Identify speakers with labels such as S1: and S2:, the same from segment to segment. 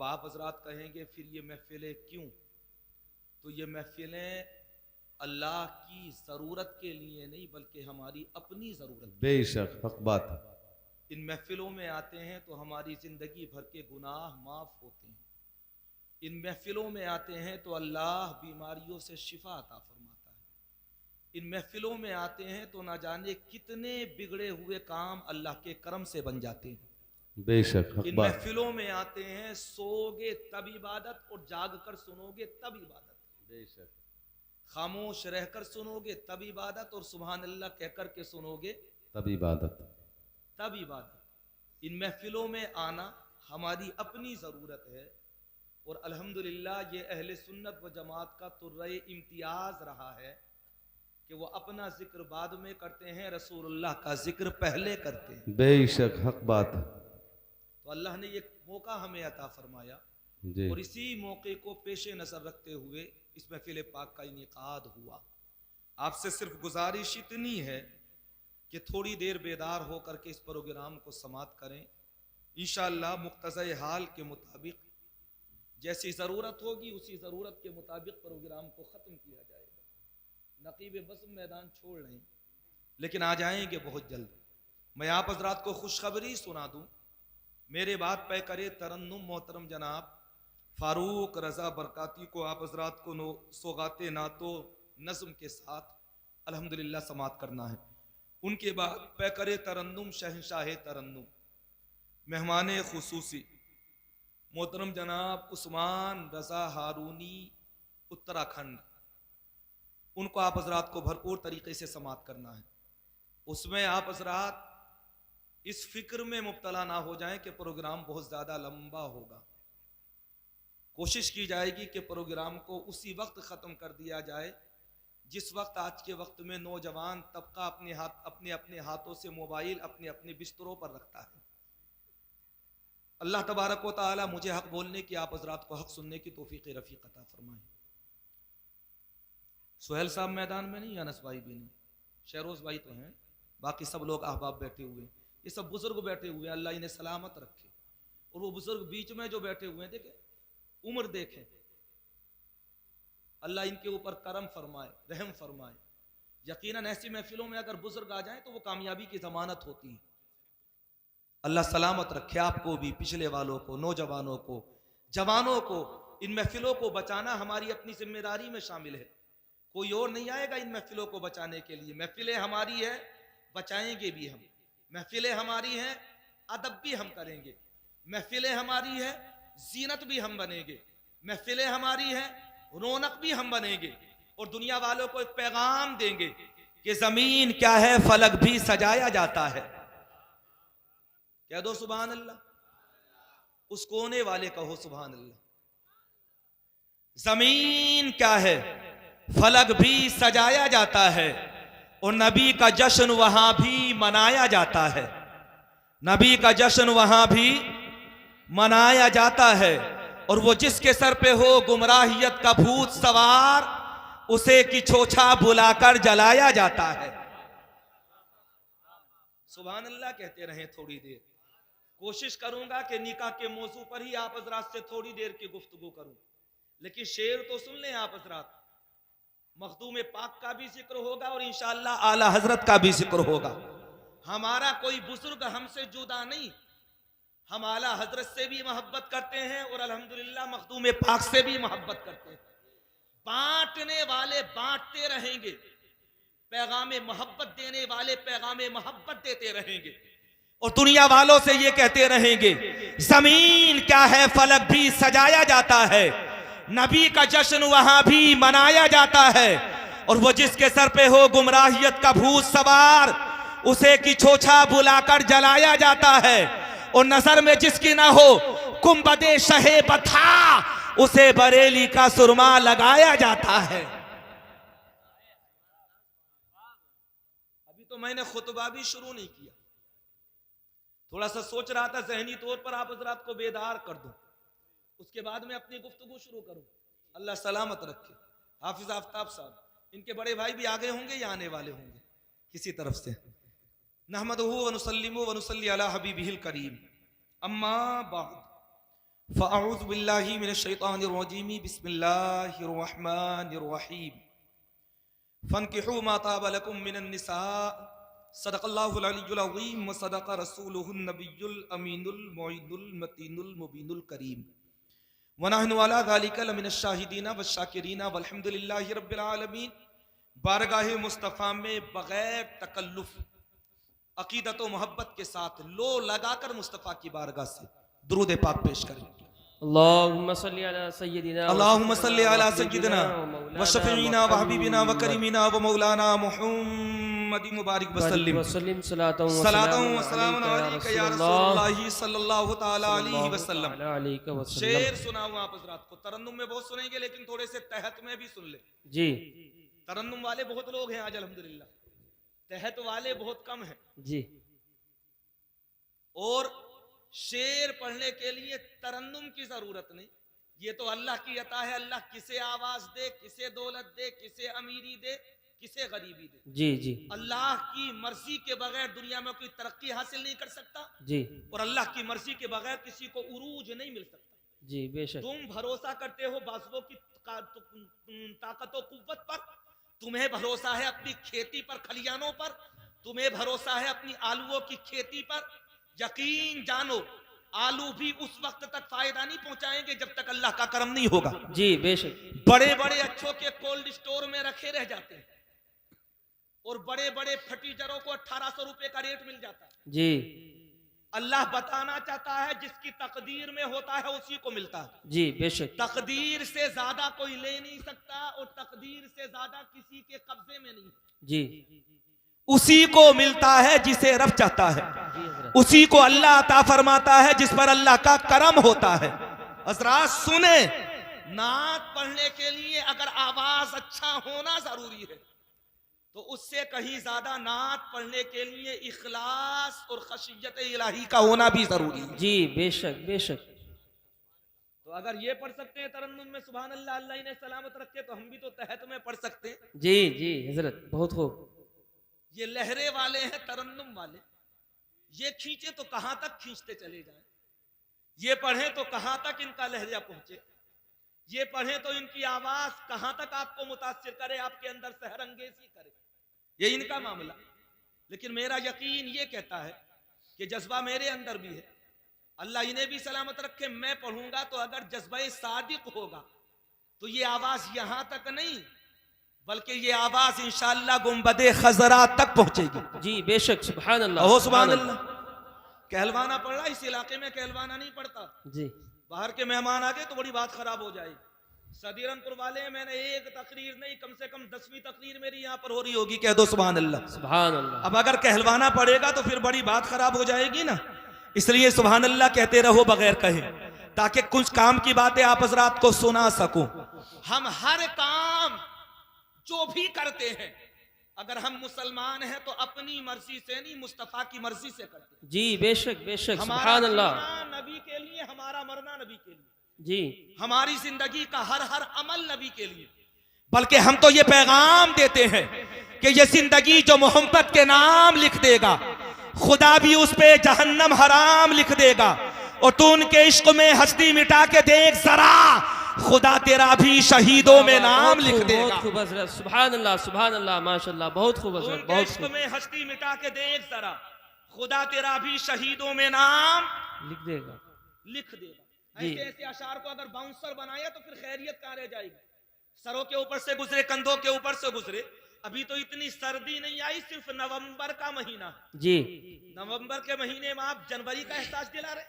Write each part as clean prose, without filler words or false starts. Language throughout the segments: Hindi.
S1: आप हजरात कहेंगे फिर ये महफिलें क्यों? तो ये महफिलें अल्लाह की ज़रूरत के लिए नहीं बल्कि हमारी अपनी ज़रूरत।
S2: बेशक हक बात है।
S1: इन महफिलों में आते हैं तो हमारी ज़िंदगी भर के गुनाह माफ़ होते हैं। इन महफिलों में आते हैं तो अल्लाह बीमारियों से शिफा अता फरमाता है। इन महफिलों में आते हैं तो ना जाने कितने बिगड़े हुए काम अल्लाह के करम से बन जाते हैं।
S2: बेशक हक
S1: इन
S2: बात।
S1: महफिलों में आते हैं सोओगे तब इबादत और जाग कर सुनोगे तब इबादत।
S2: बेशक
S1: खामोश रहकर सुनोगे तब इबादत और सुभान अल्लाह कहकर के सुनोगे
S2: तब इबादत।
S1: तब इबादत। इन महफिलों में आना हमारी अपनी ज़रूरत है और अल्हम्दुलिल्लाह ये अहले सुन्नत व जमात का तुर्रे इम्तियाज रहा है कि वो अपना जिक्र बाद में करते हैं, रसूलुल्लाह का जिक्र पहले करते हैं।
S2: बेशक हक बात है।
S1: तो अल्लाह ने ये मौका हमें अता फरमाया
S2: जी
S1: और इसी मौके को पेश नज़र रखते हुए इस महफिल पाक का इनेकाद हुआ। आपसे सिर्फ गुजारिश इतनी है कि थोड़ी देर बेदार होकर के इस प्रोग्राम को समाप्त करें। इंशाअल्लाह मुक्तज़े हाल के मुताबिक जैसी ज़रूरत होगी उसी ज़रूरत के मुताबिक प्रोग्राम को ख़त्म किया जाएगा। नकीब बस मैदान छोड़ रहे हैं लेकिन आ जाएंगे बहुत जल्द। मैं आप हज़रात को खुशखबरी सुना दूँ, मेरे बाद पे करे तरन्नुम मोहतरम जनाब फारूक रज़ा बरकाती को आप हज़रात को सौगाते नातो नज़्म के साथ अल्हम्दुलिल्लाह समात करना है। उनके बाद पे करे तरन्नुम शहंशाह तरन्नुम मेहमान खुसूसी मोहतरम जनाब उस्मान रज़ा हारूनी उत्तराखंड, उनको आप हज़रात को भरपूर तरीके से समात करना है। उसमें आप हज़रात इस फिक्र में मुब्तला ना हो जाएं कि प्रोग्राम बहुत ज़्यादा लंबा होगा। कोशिश की जाएगी कि प्रोग्राम को उसी वक्त ख़त्म कर दिया जाए जिस वक्त आज के वक्त में नौजवान तबका अपने अपने हाथों से मोबाइल अपने अपने बिस्तरों पर रखता है। अल्लाह तबारक व तआला मुझे हक बोलने की, आप हज़रात को हक सुनने की तौफीक रफ़ीक अता फरमाए। सुहेल साहब मैदान में नहीं, अनस भाई भी नहीं, शहरोज भाई तो हैं, बाकी सब लोग अहबाब बैठे हुए हैं, ये सब बुजुर्ग बैठे हुए हैं, अल्लाह इन्हें सलामत रखे। और वो बुजुर्ग बीच में जो बैठे हुए हैं देखें, उम्र देखें, अल्लाह इनके ऊपर करम फरमाए, रहम फरमाए। यकीनन ऐसी महफिलों में अगर बुजुर्ग आ जाएं तो वो कामयाबी की जमानत होती है। अल्लाह सलामत रखे आपको भी, पिछले वालों को, नौजवानों को, जवानों को। इन महफिलों को बचाना हमारी अपनी जिम्मेदारी में शामिल है। कोई और नहीं आएगा इन महफिलों को बचाने के लिए। महफिलें हमारी है, बचाएंगे भी हम। महफिलें हमारी हैं, अदब भी हम करेंगे। महफिलें हमारी है, जीनत भी हम बनेंगे। महफिलें हमारी है, रौनक भी हम बनेंगे और दुनिया वालों को एक पैगाम देंगे कि जमीन क्या है, फलक भी सजाया जाता है। कह दो सुभान अल्लाह, उस कोने वाले कहो सुभान अल्लाह। जमीन क्या है, फलक भी सजाया जाता है और नबी का जश्न वहां भी मनाया जाता है। नबी का जश्न वहां भी मनाया जाता है और वो जिसके सर पे हो गुमराहियत का भूत सवार, उसे की छोछा बुलाकर जलाया जाता है। सुभान अल्लाह कहते रहें थोड़ी देर। कोशिश करूंगा कि निकाह के मौजू पर ही आप हजरात से थोड़ी देर की गुफ्तगू करूं, लेकिन शेर तो सुन लें आप हजरात। मखदूम पाक का भी जिक्र होगा और इंशाअल्लाह आला हजरत का भी जिक्र होगा। हमारा कोई बुजुर्ग हमसे जुदा नहीं, हम आला हजरत से भी मोहब्बत करते हैं और अल्हम्दुलिल्लाह मखदूम पाक से भी मोहब्बत करते हैं। बांटने वाले बांटते रहेंगे, पैगामे मोहब्बत देने वाले पैगामे मोहब्बत देते रहेंगे और दुनिया वालों से ये कहते रहेंगे जमीन क्या है, फलक भी सजाया जाता है, नबी का जश्न वहां भी मनाया जाता है और वो जिसके सर पे हो गुमराहियत का भूत सवार, उसे की छोछा बुलाकर जलाया जाता है और नजर में जिसकी ना हो कुंबदे शहे बथा, उसे बरेली का सुरमा लगाया जाता है। अभी तो मैंने खुतबा भी शुरू नहीं किया, थोड़ा सा सोच रहा था जहनी तौर पर आप हजरात को बेदार कर दूं, उसके बाद में अपनी गुफ्तगू शुरू करूं। अल्लाह सलामत रखे। हाफिज आफ्ताब साहब, इनके बड़े भाई भी आगे होंगे या आने वाले होंगे किसी तरफ से। नहमदुहु व नुसल्लिमु व नुसल्ली अला हबीबिहिल करीम, अम्मा बाद। फ़अऊज़ु बिल्लाहि मिनश्शैतानिर्रजीम बिस्मिल्लाहिर्रहमानिर्रहीम फ़न्किहू मा ताब लकुम मिनन निसा सदक़ल्लाहुल अलियुल अज़ीम व सदक़ रसूलुहुन नबियुल अमीनुल मुईनुल मतीनुल मुबीनुल करीम व नहनु अला ज़ालिका लमिनश शाहिदीन वश्शाकिरीन वल्हम्दुलिल्लाहि रब्बिल आलमीन। बारगाहे मुस्तफ़ा में बग़ैर तकल्लुफ़ अक़ीदत व मोहब्बत के साथ लो लगाकर मुस्तफ़ा की बारगाह से दुरूद पाक पेश करें।
S3: अल्लाहुम्मा सल्ली अला सय्यिदिना
S1: अल्लाहुम्मा सल्ली अला सय्यिदिना व शफ़ीना व हबीबिना व करीमिना व मौलाना मुहम्मद मुबारक वसल्लम सलातन व सलामुन अलैका या रसूलुल्लाह सल्लल्लाहु तआला अलैहि वसल्लम। शेर सुनाऊं आप हज़रात को, तरन्नुम में बहुत सुनेंगे लेकिन थोड़े से तहत में भी सुन ले
S3: जी।
S1: तरन्नुम वाले बहुत लोग हैं आज अल्हम्दुलिल्लाह, तहत वाले बहुत कम हैं
S3: जी।
S1: और शेर पढ़ने के लिए तरन्नुम की जरूरत नहीं, ये तो अल्लाह की अता है। अल्लाह किसे आवाज दे, किसे दौलत दे, किसे अमीरी दे, किसे गरीबी दे।
S3: जी जी।
S1: अल्लाह की मर्जी के बगैर दुनिया में कोई तरक्की हासिल नहीं कर सकता
S3: जी।
S1: और अल्लाह की मर्जी के बगैर किसी को उरूज नहीं मिल सकता।
S3: जी बेशक।
S1: तुम भरोसा करते हो बाजुओं की ताकत और कुव्वत पर, तुम्हें भरोसा है अपनी खेती पर, खलियानों पर, तुम्हें भरोसा है अपनी आलूओं की खेती पर। यकीन जानो आलू भी उस वक्त तक फायदा नहीं पहुंचाएंगे जब तक अल्लाह का करम नहीं होगा।
S3: जी बेशक।
S1: बड़े बड़े अच्छों के कोल्ड स्टोर में रखे रह जाते हैं और बड़े बड़े फटीचरों को 1800 रुपए का रेट मिल जाता है।
S3: जी।
S1: अल्लाह बताना चाहता है जिसकी तकदीर में होता है उसी को मिलता है।
S3: जी बेशक।
S1: तकदीर से ज्यादा कोई ले नहीं सकता और तकदीर से ज्यादा किसी के कब्जे में नहीं।
S3: जी।
S1: उसी को मिलता है जिसे रब चाहता है, उसी को अल्लाह अता फरमाता है जिस पर अल्लाह का करम होता है। हज़रात सुने, नात पढ़ने के लिए अगर आवाज अच्छा होना जरूरी है तो उससे कहीं ज्यादा नात पढ़ने के लिए इखलास और खशियत इलाही का होना भी जरूरी है।
S3: जी बेशक बेशक।
S1: तो अगर ये पढ़ सकते हैं तरन्नुम में सुभान अल्लाह, अल्लाह इन्हें सलामत रखे, तो हम भी तो तहत में पढ़ सकते हैं।
S3: जी जी हजरत, बहुत खूब।
S1: ये लहरे वाले हैं तरन्नुम वाले, ये खींचे तो कहां तक खींचते चले जाएं, ये पढ़े तो कहां तक इनका लहजा पहुंचे, ये पढ़े तो इनकी आवाज कहां तक आपको मुतासिर करे, आपके अंदर सहरंगेजी करे, ये इनका मामला। लेकिन मेरा यकीन ये कहता है कि जज्बा मेरे अंदर भी है, अल्लाह इन्हें भी सलामत रखे। मैं पढ़ूंगा तो अगर जज्बा सादिक होगा तो ये आवाज यहां तक नहीं बल्कि ये आवाज इंशाअल्लाह गुंबदे खजरा तक पहुंचेगी।
S3: जी बेशक। सुभान अल्लाह।
S1: ओहो सुभान अल्लाह। कहलवाना पढ़ रहा, इस इलाके में कहलवाना नहीं पढ़ता।
S3: जी।
S1: बाहर के मेहमान आ गए तो बड़ी बात खराब हो जाएगी। सदीरनपुर वाले मैंने एक तकरीर नहीं, कम से कम 10वीं तकरीर मेरी यहाँ पर हो रही होगी, कह दो सुभान अल्लाह।
S3: सुभान अल्लाह।
S1: अब अगर कहलवाना पड़ेगा तो फिर बड़ी बात खराब हो जाएगी ना, इसलिए सुभान अल्लाह कहते रहो बगैर कहे, ताकि कुछ काम की बातें आप हजरात को सुना सकूं। हम हर काम जो भी करते हैं, अगर हम मुसलमान हैं तो अपनी मर्जी से नहीं, मुस्तफा की मर्जी से करते हैं।
S3: जी बेशक बेशक।
S1: हमारा
S3: सुभान अल्लाह।
S1: जीना नबी के लिए, हमारा मरना नबी के लिए,
S3: जी।
S1: हमारी जिंदगी का हर हर अमल नबी के लिए। बल्कि हम तो ये पैगाम देते हैं कि ये जिंदगी जो मोहब्बत के नाम लिख देगा, खुदा भी उस पे जहन्नम हराम लिख देगा। और तू उनके इश्क में हस्ती मिटा के देख जरा, खुदा तेरा भी शहीदों में नाम लिख देगा।
S3: बहुत खूब हजरत। सुभान अल्लाह सुभान अल्लाह माशाअल्लाह, बहुत खूब हजरत,
S1: उनके
S3: बहुत
S1: इश्क
S3: खूब।
S1: में हस्ती मिटा के देख जरा, खुदा तेरा भी शहीदों में नाम
S3: लिख देगा।
S1: लिख देगा।
S3: जी।
S1: ऐसे ऐसे अशार को अगर बाउंसर बनाया तो फिर खैरियत कहां रह जाएगी। सरों के ऊपर से गुजरे, कंधों के ऊपर से गुजरे। अभी तो इतनी सर्दी नहीं आई, सिर्फ नवंबर का महीना।
S3: जी।
S1: नवंबर के महीने में आप जनवरी का एहसास दिला रहे।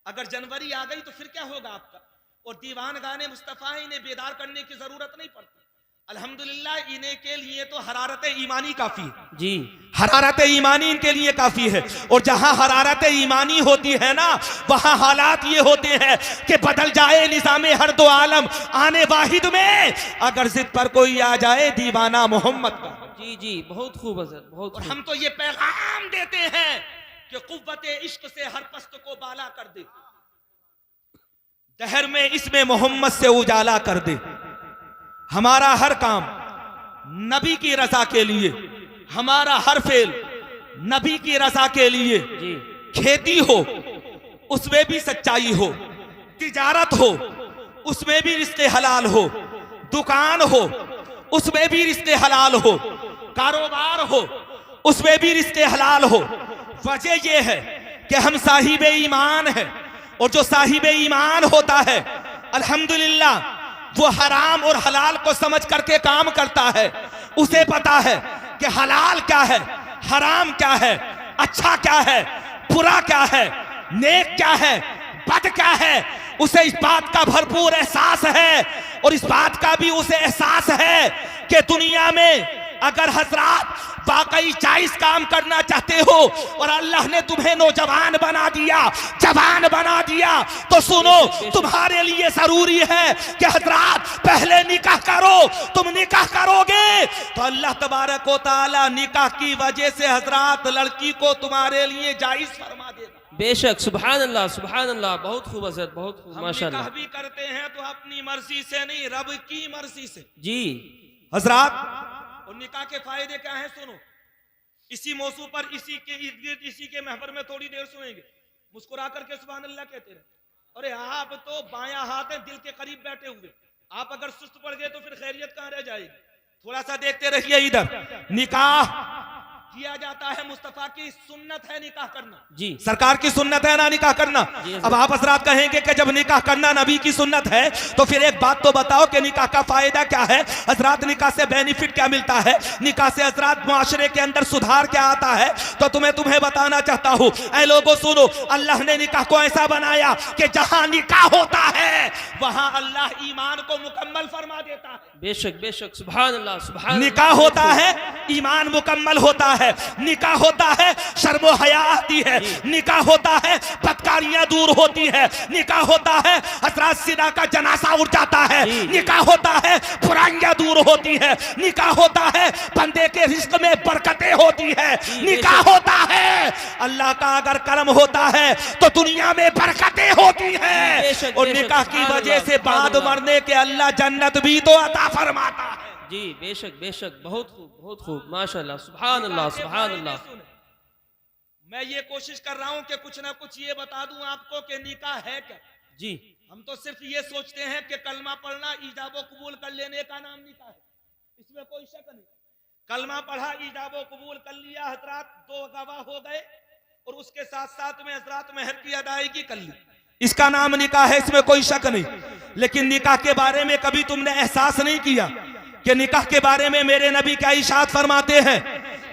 S1: अगर जनवरी आ गई तो फिर क्या होगा आपका। और दीवान गाने मुस्तफा इन्हें बेदार करने की जरूरत नहीं पड़ती। अल्हम्दुलिल्लाह इन्हें के लिए तो हरारत ईमानी काफी है।
S3: जी।
S1: हरारत ईमानी इनके लिए काफी है। और जहां हरारत ईमानी होती है ना, वहां हालात ये होते हैं कि बदल जाए निज़ामे हर दो आलम आने वाहिद में, अगर जिद पर कोई आ जाए दीवाना मोहम्मद का।
S3: जी जी बहुत खूब हजरत, बहुत
S1: और
S3: खूब।
S1: हम तो ये पैगाम देते हैं कि कुव्वते इश्क से हर पस्त को बाला कर दे, दहर में इसमें मोहम्मद से उजाला कर दे। हमारा हर काम नबी की रजा के लिए, हमारा हर फेल नबी की रजा के लिए।
S3: जी।
S1: खेती हो उसमें भी सच्चाई हो, तिजारत हो उसमें भी रिश्ते हलाल हो, दुकान हो उसमें भी रिश्ते हलाल हो, कारोबार हो उसमें भी रिश्ते हलाल हो। वजह यह है कि हम साहिब ईमान हैं, और जो साहिब ईमान होता है अल्हम्दुलिल्लाह वो हराम और हलाल को समझ करके काम करता है। उसे पता है कि हलाल क्या है, हराम क्या है, अच्छा क्या है, बुरा क्या है, नेक क्या है, बद क्या है। उसे इस बात का भरपूर एहसास है, और इस बात का भी उसे एहसास है कि दुनिया में अगर हजरात वाकई जायज काम करना चाहते हो और अल्लाह ने तुम्हें नौजवान बना दिया, जवान बना दिया, तो सुनो तुम्हारे लिए जरूरी है कि हजरात पहले निकाह करो। तुम निकाह करोगे तो अल्लाह तबारक व तआला निकाह की वजह से हजरात लड़की को तुम्हारे लिए जायज फरमा देगा।
S3: बेशक, सुभान अल्लाह, बहुत खूब हज़रत, बहुत खूब,
S1: हम
S3: माशाल्लाह।
S1: निकाह भी करते हैं तो अपनी मर्जी से नहीं, रब की मर्जी से।
S3: जी
S1: हजरात, और निकाह के फायदे क्या हैं सुनो। इसी मौजू पर इसी के इर्द गिर्द इसी के महफिल में थोड़ी देर सुनेंगे। मुस्कुरा करके सुभान अल्लाह कहते रहे। अरे आप तो बायां हाथ है दिल के करीब बैठे हुए, आप अगर सुस्त पड़ गए तो फिर खैरियत कहां रह जाएगी। थोड़ा सा देखते रहिए इधर। निकाह किया जाता है, मुस्तफा की सुन्नत है निकाह करना,
S3: जी
S1: सरकार की सुन्नत है ना निकाह करना। अब आप हजरात कहेंगे कि जब निकाह करना नबी की सुन्नत है तो फिर एक बात तो बताओ कि निकाह का फायदा क्या है। हजरात निकाह से बेनिफिट क्या मिलता है, निकाह से हजरात मुआशरे के अंदर सुधार क्या आता है, तो तुम्हें बताना चाहता हूं। ऐ लोगों सुनो, अल्लाह ने निकाह को ऐसा बनाया कि जहां निकाह होता है वहां अल्लाह ईमान को मुकम्मल फरमा देता है।
S3: बेशक, सुभान अल्लाह।
S1: निकाह होता है ईमान मुकम्मल होता है, निकाह होता है शर्मो हया आती है, निकाह होता है बदकारियां दूर होती है, निकाह होता है हजरात सिदा का जनासा उठ जाता है, निकाह होता है बुराइयां दूर होती है, निकाह होता है बंदे के रिस्क में बरकतें होती है, निकाह होता है अल्लाह का अगर करम होता है तो दुनिया में बरकतें होती है। और निकाह की वजह से बाद मरने के अल्लाह जन्नत भी तो अता फरमाता है।
S3: जी बेशक, बहुत खूब, माशाल्लाह, सुभान अल्लाह।
S1: मैं ये कोशिश कर रहा हूं कि कुछ ना कुछ ये बता दूं आपको कि निकाह है क्या।
S3: जी
S1: हम तो सिर्फ ये सोचते हैं कि कलमा पढ़ना ईजाबो कबूल कर लेने का नाम निकाह है, इसमें कोई शक नहीं। कलमा पढ़ा, ईजाबो कबूल कर लिया, हजरात दो गवाह हो गए, और उसके साथ साथ में हजरात मेहर की अदायगी कर ली, इसका नाम निकाह है, इसमें कोई शक नहीं। लेकिन निकाह के बारे में कभी तुमने एहसास नहीं किया कि निकाह के बारे में मेरे नबी क्या इरशाद फरमाते हैं,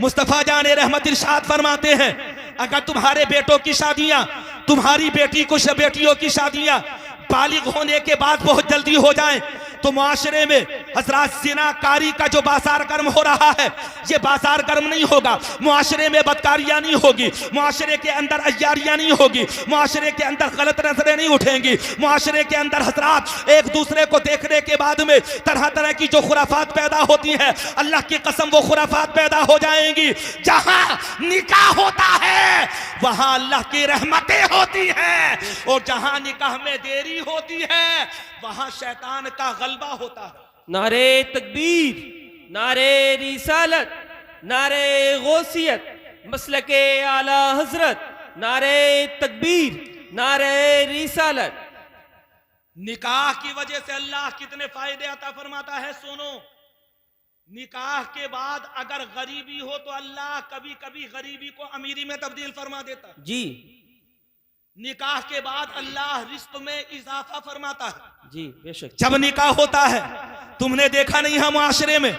S1: मुस्तफा जाने रहमत इरशाद फरमाते हैं, अगर तुम्हारे बेटों की शादियां, तुम्हारी बेटियों की शादियां बालिग होने के बाद बहुत जल्दी हो जाएं तो मुआशरे में हजरात जिनाकारी का जो बाजार गर्म हो रहा है ये बाजार गर्म नहीं होगा, मुआशरे में बदकारियां नहीं होगी, मुआशरे के अंदर अय्यारियां नहीं होगी, मुआशरे के अंदर गलत नजरें नहीं उठेंगी, मुआशरे के अंदर हजरात एक दूसरे को देखने के बाद में तरह तरह की जो खुराफात पैदा होती है, अल्लाह की कसम वो खुराफात पैदा हो जाएंगी। जहां निकाह होता है वहां अल्लाह की रहमतें होती हैं, और जहां निकाह में देरी होती है वहां शैतान का गलबा होता है।
S3: नारे तकबीर, नारे रिसालत, नारे गौसियत, मसलके आला हजरत, नारे तकबीर, नारे रिसालत।
S1: निकाह की वजह से अल्लाह कितने फायदे अता फरमाता है सुनो। निकाह के बाद अगर गरीबी हो तो अल्लाह कभी कभी गरीबी को अमीरी में तब्दील फरमा देता है।
S3: जी
S1: निकाह के बाद अल्लाह रिस्क में इजाफा फरमाता है।
S3: जी बेशक।
S1: जब निकाह होता है, तुमने देखा नहीं है मुआशरे में,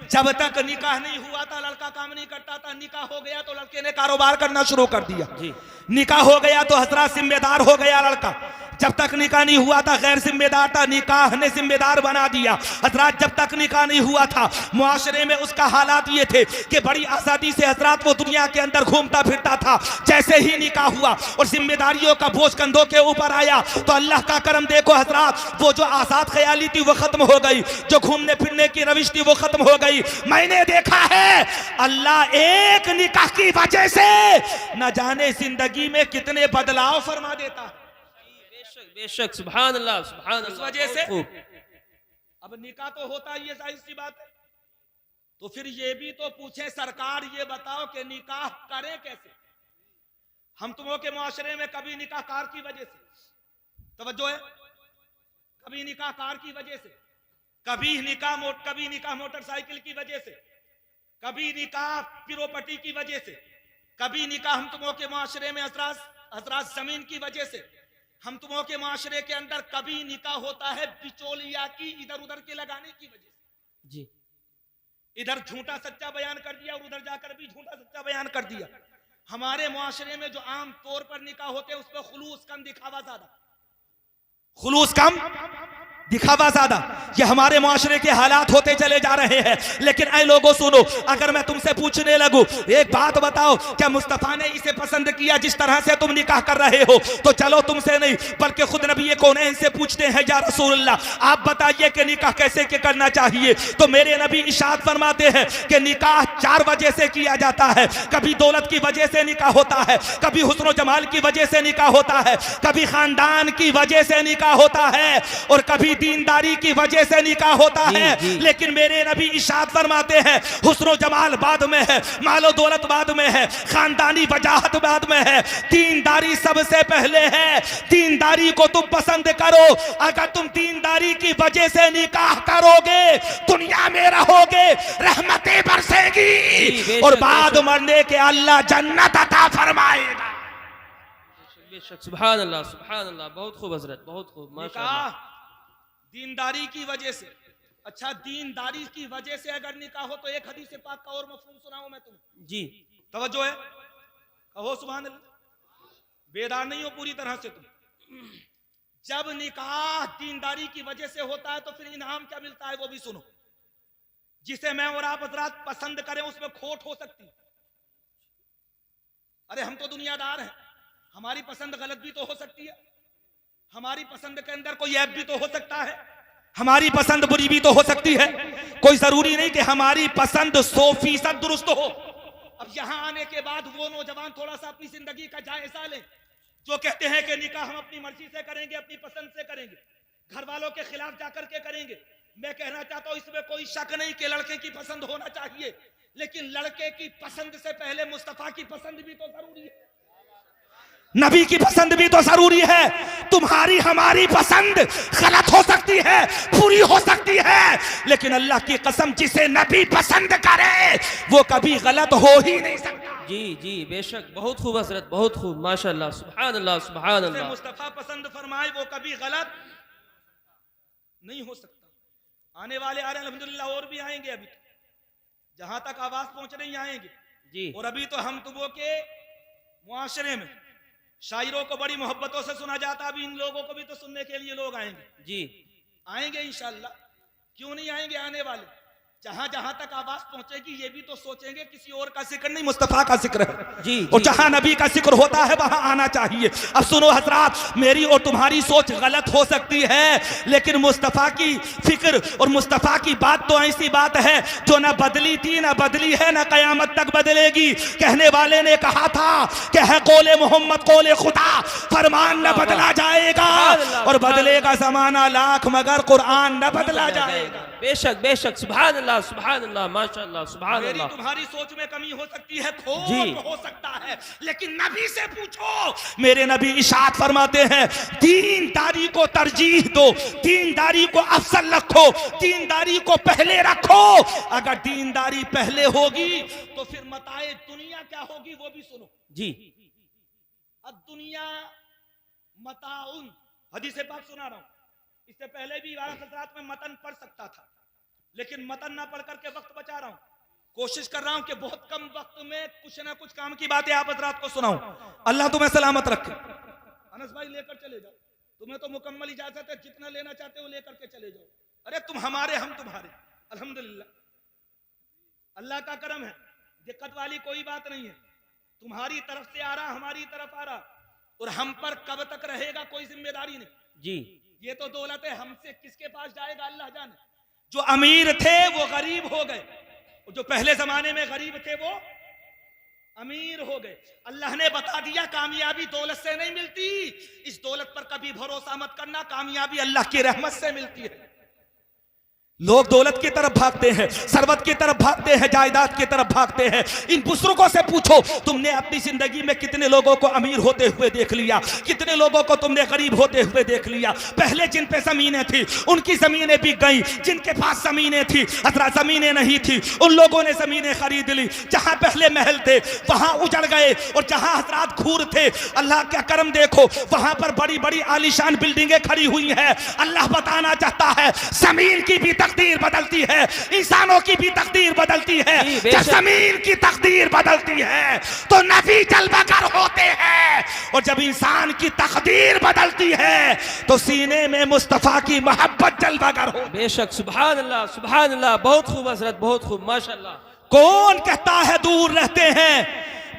S1: जब तक निकाह नहीं हुआ था लड़का काम नहीं करता था, निकाह हो गया तो लड़के ने कारोबार करना शुरू कर दिया।
S3: जी
S1: निकाह हो गया तो हजरात जिम्मेदार हो गया लड़का, जब तक निकाह नहीं हुआ था गैर जिम्मेदार था, निकाह ने जिम्मेदार बना दिया। हजरात जब तक निकाह नहीं हुआ था मुआशरे में उसका हालात ये थे कि बड़ी आजादी से हजरात वो दुनिया के अंदर घूमता फिरता था। जैसे ही निकाह हुआ और जिम्मेदारियों का बोझ कंधों के ऊपर आया तो अल्लाह का करम देखो हजरात, वो जो आजाद ख्याली थी वो खत्म हो गई, जो घूमने फिरने की रविश थी वो खत्म हो गई। मैंने देखा है अल्लाह एक निकाह की वजह से न जाने जिंदगी में कितने बदलाव फरमा देता है।
S3: बेशक, सुभान अल्लाह, सुभान
S1: इस
S3: अल्लाह।
S1: वजह से
S3: खूब।
S1: अब निकाह तो होता ही है, जाहिर सी बात है, तो फिर ये भी तो पूछे सरकार ये बताओ कि निकाह करें कैसे। हम तुमों के मुआशरे में कभी निकाह कार की वजह से, तवज्जो है। कभी निकाह कार की वजह से, कभी निकाह मोटरसाइकिल की वजह से, कभी निकाह प्रॉपर्टी की वजह से, कभी निकाह हम तुमों के माशरे में हजरात जमीन की वजह से, हम तुमों के माशरे के अंदर कभी निकाह होता है बिचौलिया की इधर उधर के लगाने की वजह से।
S3: जी
S1: इधर झूठा सच्चा बयान कर दिया और उधर जाकर भी झूठा सच्चा बयान कर दिया। हमारे मुआशरे में जो आम तौर पर निकाह होते हैं उसमें खुलूस कम दिखावा ज्यादा, खुलूस कम दिखावा ज्यादा, ये हमारे मुआशरे के हालात होते चले जा रहे हैं। लेकिन ऐ लोगों सुनो, अगर मैं तुमसे पूछने लगूं एक बात बताओ, क्या मुस्तफा ने इसे पसंद किया जिस तरह से तुम निकाह कर रहे हो? तो चलो तुमसे नहीं बल्कि खुद नबी कौनैन से पूछते हैं, या रसूलल्लाह आप बताइए कि निकाह कैसे के करना चाहिए? तो मेरे नबी इरशाद फरमाते हैं कि निकाह 4 वजह से किया जाता है। कभी दौलत की वजह से निकाह होता है, कभी हुस्न जमाल की वजह से निकाह होता है, कभी खानदान की वजह से निकाह होता है, और कभी दीनदारी की वजह से निकाह होता है। लेकिन मेरे नबी इरशाद फरमाते हैं हुस्न जमाल बाद में है, मालो दौलत बाद में है, खानदानी वजाहत बाद में है, दीनदारी सबसे पहले है। दीनदारी को तुम पसंद करो। अगर तुम दीनदारी की वजह से निकाह करोगे दुनिया में रहोगे, रहमतें बरसेगी और बाद मरने के अल्लाह जन्नत अता फरमाएगा।
S3: बेशक, सुभान अल्लाह, बहुत खूब हजरत, बहुत खूब, माशाअल्लाह।
S1: दीनदारी की वजह से, अच्छा दीनदारी की वजह से अगर निकाह हो तो एक हदीस पाक का और मफहूम सुनाऊं मैं तुम्हें।
S3: जी
S1: तवज्जो है, कहो सुभान अल्लाह। बेदार नहीं हो पूरी तरह से तुम। जब निकाह दीनदारी की वजह से होता है तो फिर इनाम क्या मिलता है वो भी सुनो। जिसे मैं और आप हजरात पसंद करें उसमें खोट हो सकती। अरे हम तो दुनियादार हैं, हमारी पसंद गलत भी तो हो सकती है, हमारी पसंद के अंदर कोई ऐब भी तो हो सकता है, हमारी पसंद बुरी भी तो हो सकती है। कोई जरूरी नहीं कि हमारी पसंद 100% दुरुस्त हो। अब यहां आने के बाद वो नौजवान थोड़ा सा अपनी जिंदगी का जायजा लें जो कहते हैं कि निकाह हम अपनी मर्जी से करेंगे, अपनी पसंद से करेंगे, घर वालों के खिलाफ जाकर के करेंगे। मैं कहना चाहता हूं इसमें कोई शक नहीं कि लड़के की पसंद होना चाहिए, लेकिन लड़के की पसंद से पहले मुस्तफा की पसंद भी तो जरूरी है, नबी की पसंद भी तो जरूरी है। तुम्हारी हमारी पसंद गलत हो सकती है, पूरी हो सकती है, लेकिन अल्लाह की कसम जिसे नबी पसंद करे वो कभी गलत हो ही नहीं सकता।
S3: जी जी बेशक, बहुत खूब हजरत, बहुत खूब, माशाअल्लाह, सुभान अल्लाह, सुभान अल्लाह।
S1: मुस्तफा पसंद फरमाए वो कभी गलत नहीं हो सकता। आने वाले आ रहे हैं अल्हम्दुलिल्लाह, और भी आएंगे, अभी जहां तक आवाज पहुंच रही आएंगे
S3: जी।
S1: और अभी तो हम तुमों के मुआशरे में शायरों को बड़ी मोहब्बतों से सुना जाता, अभी इन लोगों को भी तो सुनने के लिए लोग आएंगे। जी आएंगे इंशाअल्लाह, क्यों नहीं आएंगे आने वाले। जहां जहां तक आवाज पहुंचेगी ये भी तो सोचेंगे किसी और का जिक्र नहीं, मुस्तफा का जिक्र है। जी, और जहां नबी का जिक्र होता है वहां आना चाहिए। अब सुनो हजरात, मेरी और तुम्हारी सोच गलत हो सकती है, लेकिन मुस्तफा की फिक्र और मुस्तफा की बात तो ऐसी बात है जो ना बदली थी, ना बदली है, ना कयामत तक बदलेगी। कहने वाले ने कहा था कि है कौले मोहम्मद कौले खुदा, फरमान न बदला जाएगा और बदलेगा जमाना लाख मगर कुरान न बदला जाएगा।
S3: बेशक बेशक, सुभान अल्लाह, सुभान अल्लाह, माशाअल्लाह, सुभान अल्लाह।
S1: तुम्हारी सोच में कमी हो सकती है, खोट हो सकता है, लेकिन नबी से पूछो। मेरे नबी इरशाद फरमाते हैं दीनदारी को तरजीह दो, दीनदारी को अफसल रखो, दीनदारी को पहले रखो। अगर दीनदारी पहले होगी तो फिर मताए दुनिया क्या होगी वो भी सुनो। जी अब दुनिया मताउन, हदीस पाक सुना रहा हूं। इससे पहले भी हज़रात में मतन पढ़ सकता था, लेकिन मतन ना पढ़ करके वक्त बचा रहा हूं। कोशिश कर रहा हूं कि बहुत कम वक्त में कुछ ना कुछ काम की बातें आप हज़रात को सुनाऊं। अल्लाह तुम्हें सलामत रखे। अनस भाई लेकर चले जाओ, तुम्हें तो मुकम्मल इजाजत है, जितना लेना चाहते हो लेकर के चले जाओ। अरे तुम हमारे हम तुम्हारे, अल्हम्दुलिल्लाह अल्लाह का करम है, दिक्कत वाली कोई बात नहीं है। तुम्हारी तरफ से आ रहा, हमारी तरफ आ रहा, और हम पर कब तक रहेगा कोई जिम्मेदारी नहीं। जी ये तो दौलत है, हमसे किसके पास जाएगा अल्लाह जाने। जो अमीर थे वो गरीब हो गए, जो पहले जमाने में गरीब थे वो अमीर हो गए। अल्लाह ने बता दिया कामयाबी दौलत से नहीं मिलती, इस दौलत पर कभी भरोसा मत करना, कामयाबी अल्लाह की रहमत से मिलती है। लोग दौलत की तरफ भागते हैं, सरवत की तरफ भागते हैं, जायदाद की तरफ भागते हैं। इन बुजुर्गों से पूछो, तुमने अपनी जिंदगी में कितने लोगों को अमीर होते हुए देख लिया, कितने लोगों को तुमने गरीब होते हुए देख लिया। पहले जिन पे जमीनें थी उनकी जमीनें बिक गई, जिनके पास जमीनें थी हजरत जमीनें नहीं थी उन लोगों ने जमीनें खरीद ली। जहां पहले महल थे वहां उजड़ गए, और जहां हजरत खूर थे अल्लाह का करम देखो वहां पर बड़ी बड़ी आलीशान बिल्डिंगें खड़ी हुई हैं। अल्लाह बताना चाहता है जमीन की भी तकदीर बदलती है, इंसानों की भी तकदीर बदलती है। जब जमीन की तकदीर बदलती है तो नबी जलवागर होते हैं, और जब इंसान की तकदीर बदलती है तो सीने में मुस्तफा की मोहब्बत जलवागर हो।
S3: बेशक, सुभान अल्लाह, सुभान अल्लाह, बहुत खूब हजरत, बहुत खूब, माशाल्लाह।
S1: कौन कहता है दूर रहते हैं,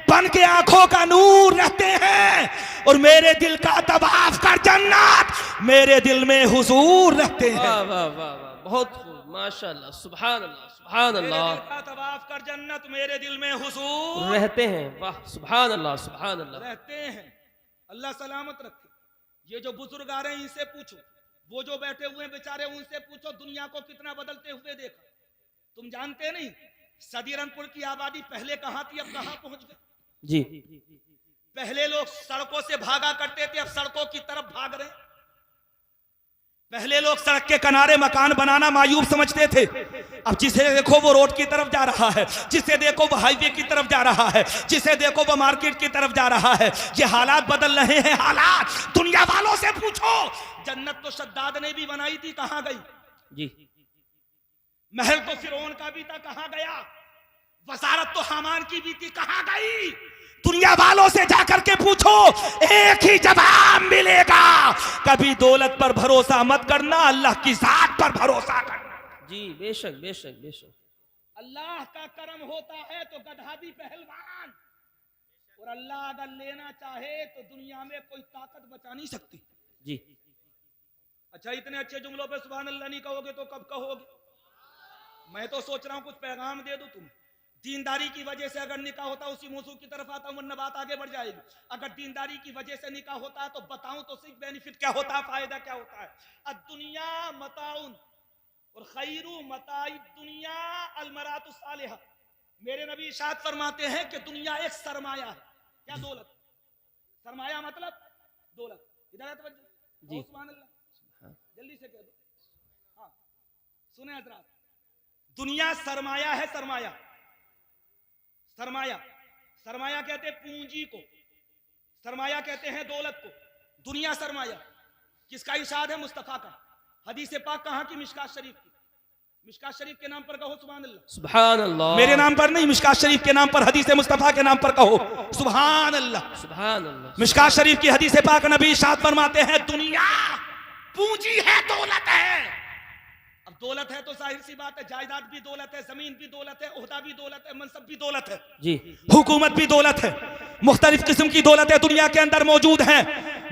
S1: बन के आंखों का नूर रहते हैं, और मेरे दिल का तवाफ कर जन्नत, मेरे दिल में हुजूर रहते हैं।
S3: वाह वाह वाह वाह, बहुत खूब, माशाल्लाह, सुभान अल्लाह, सुभान अल्लाह।
S1: मेरे दिल का तवाफ कर जन्नत, मेरे दिल में हुजूर
S3: रहते हैं, वाह, सुभान अल्लाह, सुभान अल्लाह।
S1: रहते हैं। अल्लाह सलामत रखे। ये जो बुजुर्ग आ रहे हैं इनसे पूछो, वो जो बैठे हुए हैं बेचारे उनसे पूछो दुनिया को कितना बदलते हुए देखा। तुम जानते नहीं सदीरनपुर की आबादी पहले कहां थी, अब कहां पहुंच गई।
S3: जी,
S1: पहले लोग सड़कों से भागा करते थे, अब सड़कों की तरफ भाग रहे हैं। पहले लोग सड़क के किनारे मकान बनाना मायूब समझते थे, अब जिसे देखो वो रोड की तरफ जा रहा है, जिसे देखो वो हाईवे की तरफ जा रहा है, जिसे देखो वो मार्केट की तरफ जा रहा है। ये हालात बदल रहे हैं, हालात। दुनिया वालों से पूछो, जन्नत तो शद्दाद ने भी बनाई थी, कहां गई?
S3: जी,
S1: महल तो फिरौन का भी था, कहां गया? वजारत तो हामान की भी थी, कहां गई? दुनिया वालों से जाकर के पूछो, एक ही जवाब मिलेगा, कभी दौलत पर भरोसा मत करना, अल्लाह की जात पर भरोसा करना।
S3: जी, बेशक, बेशक, बेशक।
S1: अल्लाह का करम होता है तो गधा भी पहलवान, और अल्लाह अगर लेना चाहे तो दुनिया में कोई ताकत बचा नहीं सकती।
S3: जी,
S1: अच्छा, इतने अच्छे जुमलों पे सुभान अल्लाह नहीं कहोगे तो कब कहोगे? मैं तो सोच रहा हूं कुछ पैगाम दे दूं तुम्हें। दीनदारी की वजह से अगर निकाह होता, उसी मौजू की तरफ आता हूं वरना बात आगे बढ़ जाएगी। अगर दीनदारी की वजह से निकाह होता है तो बताऊं तो सिर्फ बेनिफिट क्या होता है, फायदा क्या होता है। दुनिया मताउन और खैरू मताई दुनिया अलमरातु सालिहा। मेरे नबी इरशाद फरमाते हैं कि दुनिया एक सरमाया है। क्या? दौलत। सरमाया मतलब दौलत। इधर है
S3: जी,
S1: सुभान अल्लाह, जल्दी से कह दो। हाँ सुने हजरात, दुनिया सरमाया है। सरमाया, सरमाया, सरमाया कहते हैं पूंजी को, सरमाया कहते हैं दौलत को। दुनिया सरमाया। किसका इरशाद है? मुस्तफा का। हदीस पाक कहां की? मिशकात शरीफ की। मिशकात शरीफ के नाम पर कहो सुभान अल्लाह,
S3: सुभान अल्लाह।
S1: मेरे नाम पर नहीं, मिशकात शरीफ के नाम पर, हदीस मुस्तफा के नाम पर कहो सुभान अल्लाह,
S3: सुभान अल्लाह।
S1: मिशकात शरीफ की हदीस पाक नबी इरशाद फरमाते हैं दुनिया पूंजी है, दौलत है। अब दौलत है तो जाहिर सी बात है जायदाद भी दौलत है, जमीन भी दौलत है, ओहदा भी दौलत है, मनसब भी दौलत है,
S3: जी,
S1: हुकूमत भी दौलत है, मुख्तलिफ किस्म की दौलतें दुनिया के अंदर मौजूद हैं।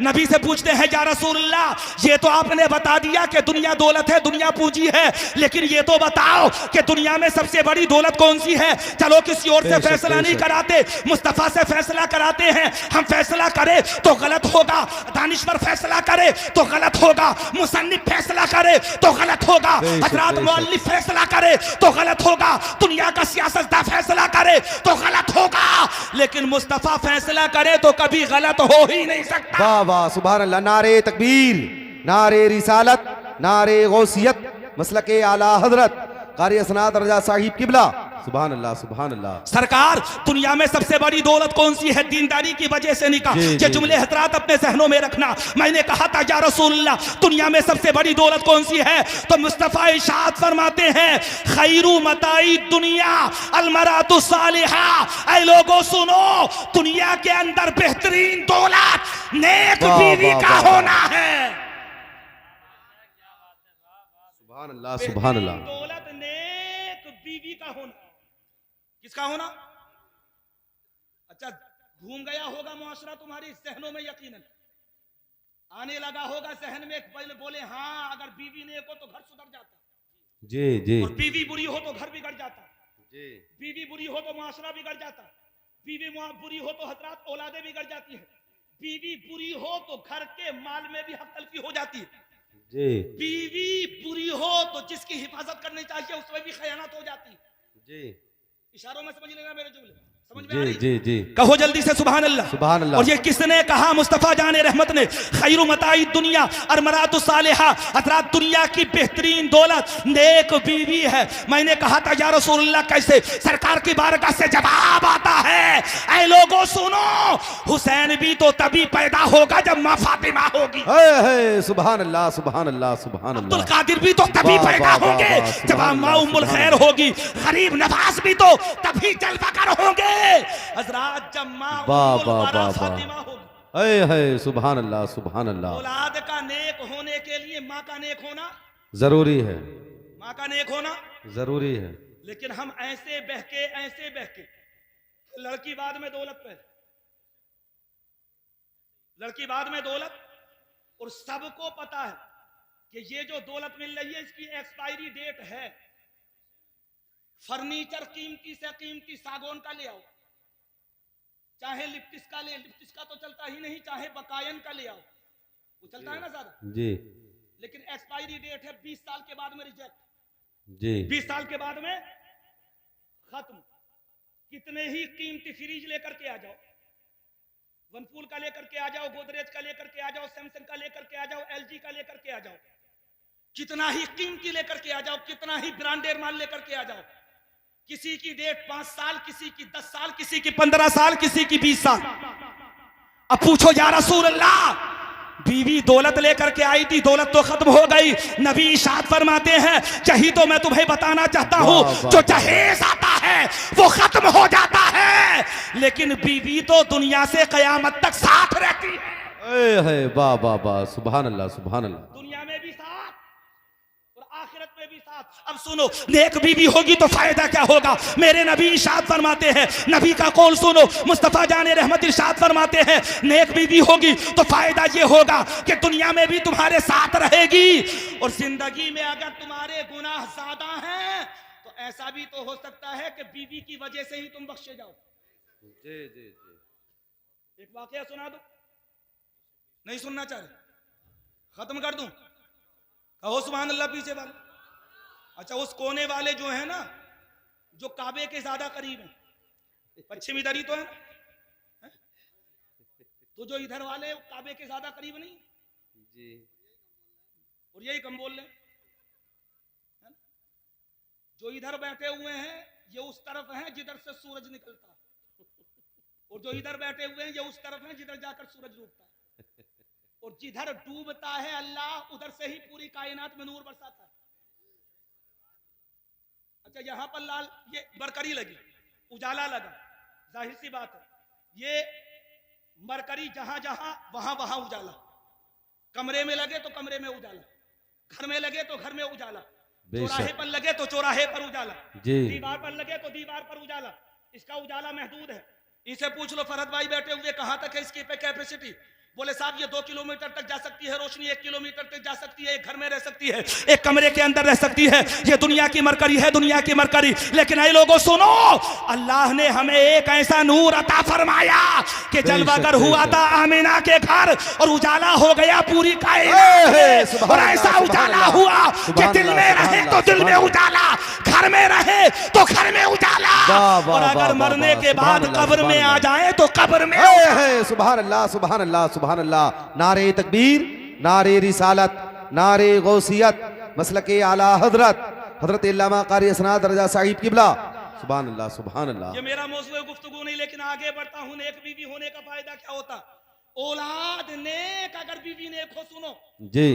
S1: नबी से पूछते हैं या रसूलल्लाह, ये तो आपने बता दिया कि दुनिया दौलत है, दुनिया पूंजी है, लेकिन ये तो बताओ कि दुनिया में सबसे बड़ी दौलत कौन सी है? चलो किसी और से फैसला नहीं कराते, मुस्तफा से फैसला कराते हैं। हम फैसला करें तो गलत होगा, दानिश्वर फैसला करे तो गलत होगा, मुसन्निफ फैसला करे तो गलत होगा, हजरत मुअल्लिफ फैसला करे तो गलत होगा, दुनिया का सियासतदान फैसला करे तो गलत होगा, लेकिन मुस्तफा फैसला करे तो कभी गलत हो ही नहीं सकता।
S4: वाह वाह, सुभान अल्लाह। नारे तकबीर, नारे रिसालत, नारे गौसियत, मसलके आला हजरत कारी असनाद रजा साहिब किबला। सुभान अल्लाह, सुभान अल्लाह।
S1: सरकार, दुनिया में सबसे बड़ी दौलत कौन सी है? दीनदारी की वजह से निकाह। ये जुमले हजरात अपने जहनों में रखना। मैंने कहा था या रसूलल्लाह, दुनिया में सबसे बड़ी दौलत कौन सी है? तो मुस्तफा इरशाद फरमाते हैं खैरू मताई दुनिया अलमरातु सालिहा। ऐ लोगों सुनो, दुनिया के अंदर बेहतरीन दौलत नेक बीवी का होना है।
S4: सुभान अल्लाह, सुभान अल्लाह।
S1: दौलत नेक बीवी का होना। किसका होना? अच्छा, घूम गया होगा मुआशरा तुम्हारी जहनों में, यकीनन आने लगा होगा जहन में, पहले बोले हाँ अगर बीवी नेक हो तो घर सुधर जाता,
S2: जी जी
S1: और बीवी बुरी हो तो घर बिगड़ जाता,
S2: जी,
S1: बीवी बुरी हो तो मुआशरा बिगड़ जाता, बीवी बुरी हो तो हजरात औलादे बिगड़ जाती है, बीवी बुरी हो तो घर के माल में भी हक तलफी हो जाती है।
S2: जी
S1: बीवी बुरी हो तो जिसकी हिफाजत करनी चाहिए उसमें भी खयानत हो जाती है।
S2: जी
S1: इशारों में समझ लेना मेरे जुमले, समझ में आ
S2: जी
S1: रही?
S2: जी जी
S1: कहो जल्दी से सुभान अल्लाह।
S4: सुभान अल्लाह।
S1: और ये किसने कहा? मुस्तफा जाने रहमत ने, खैरु मताई दुनिया और मरातु सालिहा, हजरात दुनिया की बेहतरीन दौलत नेक बीवी है। मैंने कहा था या रसूलुल्लाह कैसे? सरकार की बारगाह से जवाब आता है, ऐ लोगों सुनो, हुसैन भी तो तभी पैदा होगा जब माँ फातिमा होगी,
S4: है सुभान अल्लाह सुभान अल्लाह सुभान
S1: अब्दुल
S4: अल्लाह।
S1: कादिर भी तो तभी
S4: वाह,
S1: पैदा
S4: वाह, वाह,
S1: होंगे
S4: वाह,
S1: जब
S4: सुभान
S1: माँ
S4: अल्लाह,
S1: उम्मुल
S4: सुभान
S1: खैर
S4: अल्लाह।
S1: होगी, गरीब नवाज भी तो तभी जलवागर होंगे हजरात जब माँ
S4: वाह,
S1: उम्मुल
S4: वाह,
S1: वरा
S4: वाह, वाह।
S1: फातिमा होगी।
S4: है सुभान अल्लाह सुभान अल्लाह।
S1: औलाद का नेक होने के लिए माँ का नेक होना,
S4: जरूरी है
S1: माँ का नेक होना
S4: जरूरी है।
S1: लेकिन हम ऐसे बहके लड़की बाद में दौलत पे, लड़की बाद में दौलत, और सबको पता है कि ये जो दौलत मिल रही है इसकी एक्सपायरी डेट है। फर्नीचर कीमती से कीमती सागौन का ले आओ, चाहे लिप्टिस का ले, लिप्टिस का तो चलता ही नहीं, चाहे बकायन का ले आओ, वो चलता है ना सर,
S2: जी
S1: लेकिन एक्सपायरी डेट है 20 साल के बाद में रिजेक्ट,
S2: जी
S1: 20 साल के बाद में खत्म। कितने ही कीमती फ्रिज लेकर के आ जाओ, वनपूल का लेकर के आ जाओ, गोदरेज का लेकर के आ जाओ, सैमसंग का लेकर के आ जाओ, एलजी का लेकर के आ जाओ, कितना ही कीमती लेकर के आ जाओ, कितना ही ब्रांडेड माल लेकर के आ जाओ, किसी की डेट 5 साल, किसी की 10 साल, किसी की 15 साल, किसी की 20 साल। अब पूछो या रसूल अल्लाह, बीवी दौलत लेकर के आई थी, दौलत तो खत्म हो गई, नबी इरशाद फरमाते हैं यही तो मैं तुम्हें बताना चाहता हूं, जो जहेज आता है वो खत्म हो जाता है, लेकिन बीवी तो दुनिया से कयामत तक साथ रहती है।
S4: वाह वाह वाह सुभान अल्लाह सुभान अल्लाह।
S1: दुनिया में भी साथ और आखिरत में भी साथ। अब सुनो, नेक बीवी होगी तो फायदा क्या होगा? मेरे नबी इरशाद फरमाते हैं, नबी का कौल सुनो, मुस्तफा जाने रहमत इरशाद फरमाते हैं, नेक बीवी होगी तो फायदा ये होगा कि दुनिया में भी तुम्हारे साथ रहेगी, और जिंदगी में अगर तुम्हारे गुनाह ज्यादा हैं तो ऐसा भी तो हो सकता है कि बीवी की वजह से ही तुम बख्शे जाओ।
S2: जी जी जी
S1: एक वाकया सुना दो, नहीं सुनना चाह रहे? खत्म कर दूं? कहो सुभान अल्लाह पीछे वाले। अच्छा, उस कोने वाले जो है ना, जो काबे के ज्यादा करीब है, पश्चिम इधर ही तो है, है? तो जो इधर वाले काबे के ज्यादा करीब नहीं,
S2: जी
S1: और यही कम बोल रहे हैं, जो इधर बैठे हुए हैं ये उस तरफ हैं जिधर से सूरज निकलता है, और जो इधर बैठे हुए हैं ये उस तरफ हैं जिधर जाकर सूरज डूबता है, और जिधर डूबता है अल्लाह उधर से ही पूरी कायनात में नूर बरसाता है। अच्छा, यहां पर लाल ये मरकरी लगी, उजाला लगा, जाहिर सी बात है ये मरकरी जहां जहां वहां वहां उजाला, कमरे में लगे तो कमरे में उजाला, घर में लगे तो घर में उजाला, चौराहे पर लगे तो चौराहे पर उजाला, दीवार पर लगे तो दीवार पर उजाला। इसका उजाला महदूद है। इसे पूछ लो फरहत भाई बैठे हुए, कहां तक है इसकी कैपेसिटी? बोले साहब ये 2 किलोमीटर तक जा सकती है रोशनी, 1 किलोमीटर तक जा सकती है, एक घर में रह सकती है, एक कमरे के अंदर रह सकती है। ये दुनिया की मरकरी है, दुनिया की मरकरी। लेकिन ऐ लोगों सुनो, अल्लाह ने हमें एक ऐसा नूर अता फरमाया कि जलवागर हुआ था आमिना के घर और उजाला हो गया पूरी कायनात, और ऐसा उजाला हुआ कि दिल में रहे तो दिल में उजाला, घर में रहे तो घर में उजाला, और अगर मरने के बाद कब्र में आ जाए तो कब्र में।
S4: सुभान अल्लाह सुभान अल्लाह सुभान अल्लाह। नारे तकबीर, नारे रिसालत, नारे गौसियत, मसलके आला हजरत हजरत अल्लामा कारी असनाद रजा साहिब किबला। सुभान अल्लाह सुभान अल्लाह।
S1: ये मेरा मौजूद गुफ्तगू नहीं, लेकिन आगे बढ़ता हूं। नेक बीवी होने का फायदा क्या होता? औलाद नेक, अगर बीवी नेक हो। सुनो
S2: जी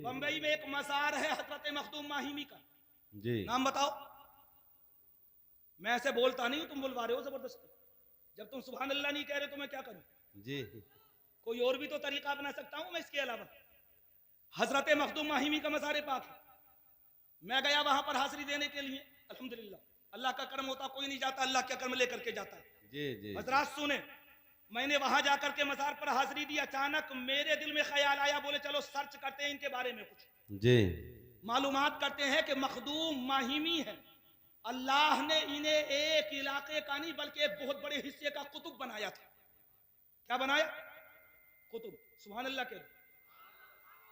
S1: बंबई में एक मजार है हजरत मखदूम माहिमी का,
S2: जी
S1: नाम बताओ। मैं ऐसे बोलता नहीं, तुम बुलवा रहे हो जबरदस्ती। जब तुम सुभान अल्लाह नहीं कह रहे तो मैं क्या करूं?
S2: जी
S1: कोई और भी तो तरीका अपना सकता हूं मैं इसके अलावा। हजरत मखदूम माहिमी का मज़ार पाक है, मैं गया वहां पर हाजिरी देने के लिए। अल्हम्दुलिल्लाह, अल्लाह का कर्म होता कोई नहीं जाता, अल्लाह का कर्म लेकर के जाता है।
S2: जी जी
S1: हजरात सुने, मैंने वहां जाकर के मज़ार पर हाजिरी दी। अचानक मेरे दिल में ख्याल आया, बोले चलो सर्च करते हैं इनके बारे में, कुछ
S2: जी
S1: मालूमात करते हैं कि मखदूम माहिमी है। अल्लाह ने इन्हें एक इलाके का नहीं बल्कि एक बहुत बड़े हिस्से का कुतुब बनाया था। क्या बनाया? कुतुब। सुभान अल्लाह के